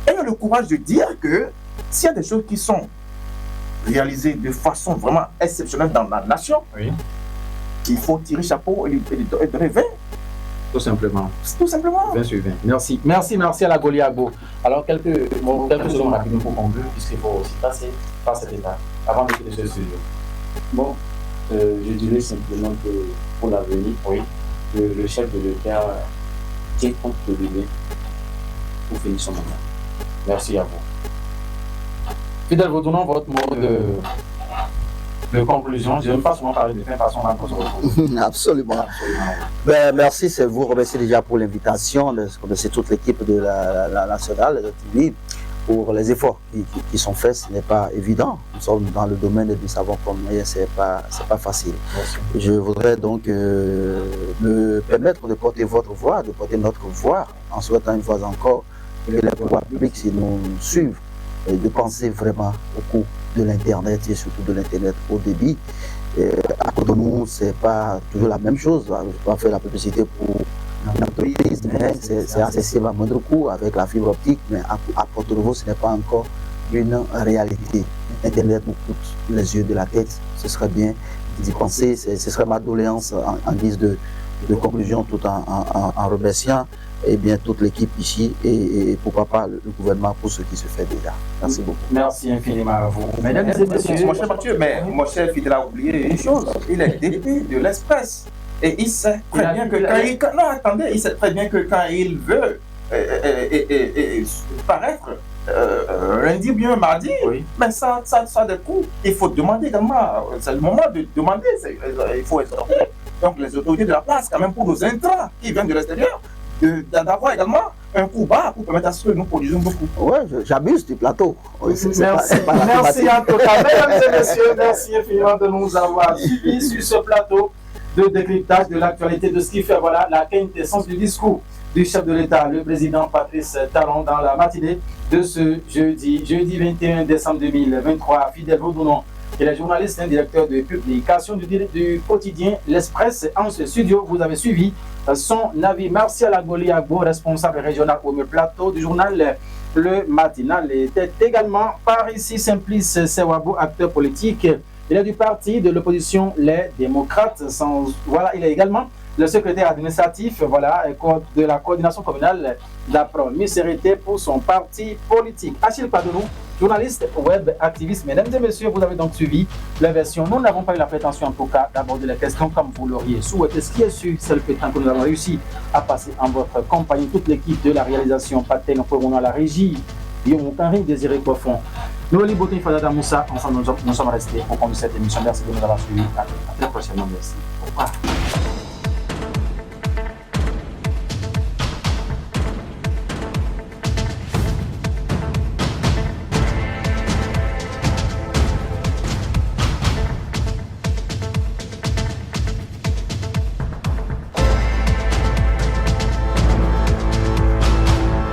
Speaker 4: ayons le courage de dire que s'il y a des choses qui sont réalisées de façon vraiment exceptionnelle dans la nation,
Speaker 1: Oui,
Speaker 4: il faut tirer chapeau et donner 20.
Speaker 1: tout simplement.
Speaker 4: Tout simplement.
Speaker 1: Bien sûr, bien. Merci. Merci à la Goliago. Alors, quelques secondes rapidement pour conclure, puisqu'il faut aussi passer par cet état avant de quitter ce studio.
Speaker 5: Bon, je dirais simplement que pour l'avenir,
Speaker 1: Oui,
Speaker 5: le chef de l'État tient compte de lui pour finir son mandat.
Speaker 1: merci à vous. Fidèle, vous donnons votre mot de conclusion. Je n'aime pas souvent parler de fin, façon on va se retrouver.
Speaker 2: Absolument. Ben, merci, c'est vous remercier déjà pour l'invitation, de remercier toute l'équipe de la nationale de TV pour les efforts qui sont faits. Ce n'est pas évident. Nous sommes dans le domaine du savon comme moyen, c'est pas facile.
Speaker 1: Merci.
Speaker 2: Je voudrais donc me permettre de porter votre voix, de porter notre voix, en souhaitant une fois encore que les pouvoirs publics, s'ils nous suivent, et de penser vraiment au coût de l'Internet et surtout de l'Internet au débit. À côté de nous, ce n'est pas toujours la même chose. Je ne vais pas faire la publicité pour une entreprise, mais c'est accessible à moindre coût avec la fibre optique, mais à Porto Novo, ce n'est pas encore une réalité. Internet nous coûte les yeux de la tête. Ce serait bien d'y penser. Ce serait ma doléance en guise de conclusion, tout en remerciant toute l'équipe ici et pourquoi pas le gouvernement pour ce qui se fait déjà. Merci beaucoup.
Speaker 1: Merci infiniment à vous. Mesdames et messieurs,
Speaker 4: Mon cher Mathieu, mais mon cher Fidel a oublié une chose. Il est député de l'Express. Et il sait très bien que il sait très bien que quand il veut paraître lundi bien mardi,
Speaker 1: Oui.
Speaker 4: mais ça a des coûts. Il faut demander également, c'est le moment de demander, il faut être donc les autorités de la place, quand même pour nos intrants qui viennent de l'extérieur, d'avoir également un coût bas pour permettre à ce que nous produisons beaucoup.
Speaker 2: Oui, j'abuse du plateau.
Speaker 1: Merci en tout cas, mesdames et messieurs, merci infiniment de nous avoir suivis sur ce plateau de décryptage de l'actualité de ce qui fait la quintessence du discours du chef de l'État, le président Patrice Talon, dans la matinée de ce jeudi 21 décembre 2023. Fidèle Vaudounon, il est journaliste et directeur de publication du quotidien L'Express. En ce studio, vous avez suivi son avis. Merci à la Goliago, responsable régional au plateau du journal Le Matinal. Il était également par ici Simplice Sewabo, acteur politique. Il est du parti de l'opposition Les Démocrates. Il est également le secrétaire administratif de la coordination communale d'approche pour son parti politique. Achille Padonou, journaliste web activiste. Mesdames et messieurs, vous avez donc suivi la version. Nous n'avons pas eu la prétention en tout cas d'aborder les questions comme vous l'auriez souhaité. Ce qui est sûr, c'est le fait que nous avons réussi à passer en votre compagnie. Toute l'équipe de la réalisation, Patel, nous à la régie, Guillaume Moukari, Désiré Coiffon. Nous, Liboté Fadada Moussa, ensemble nous sommes restés au cours de cette émission. Merci de nous avoir suivis. À la prochaine. Merci. Au revoir.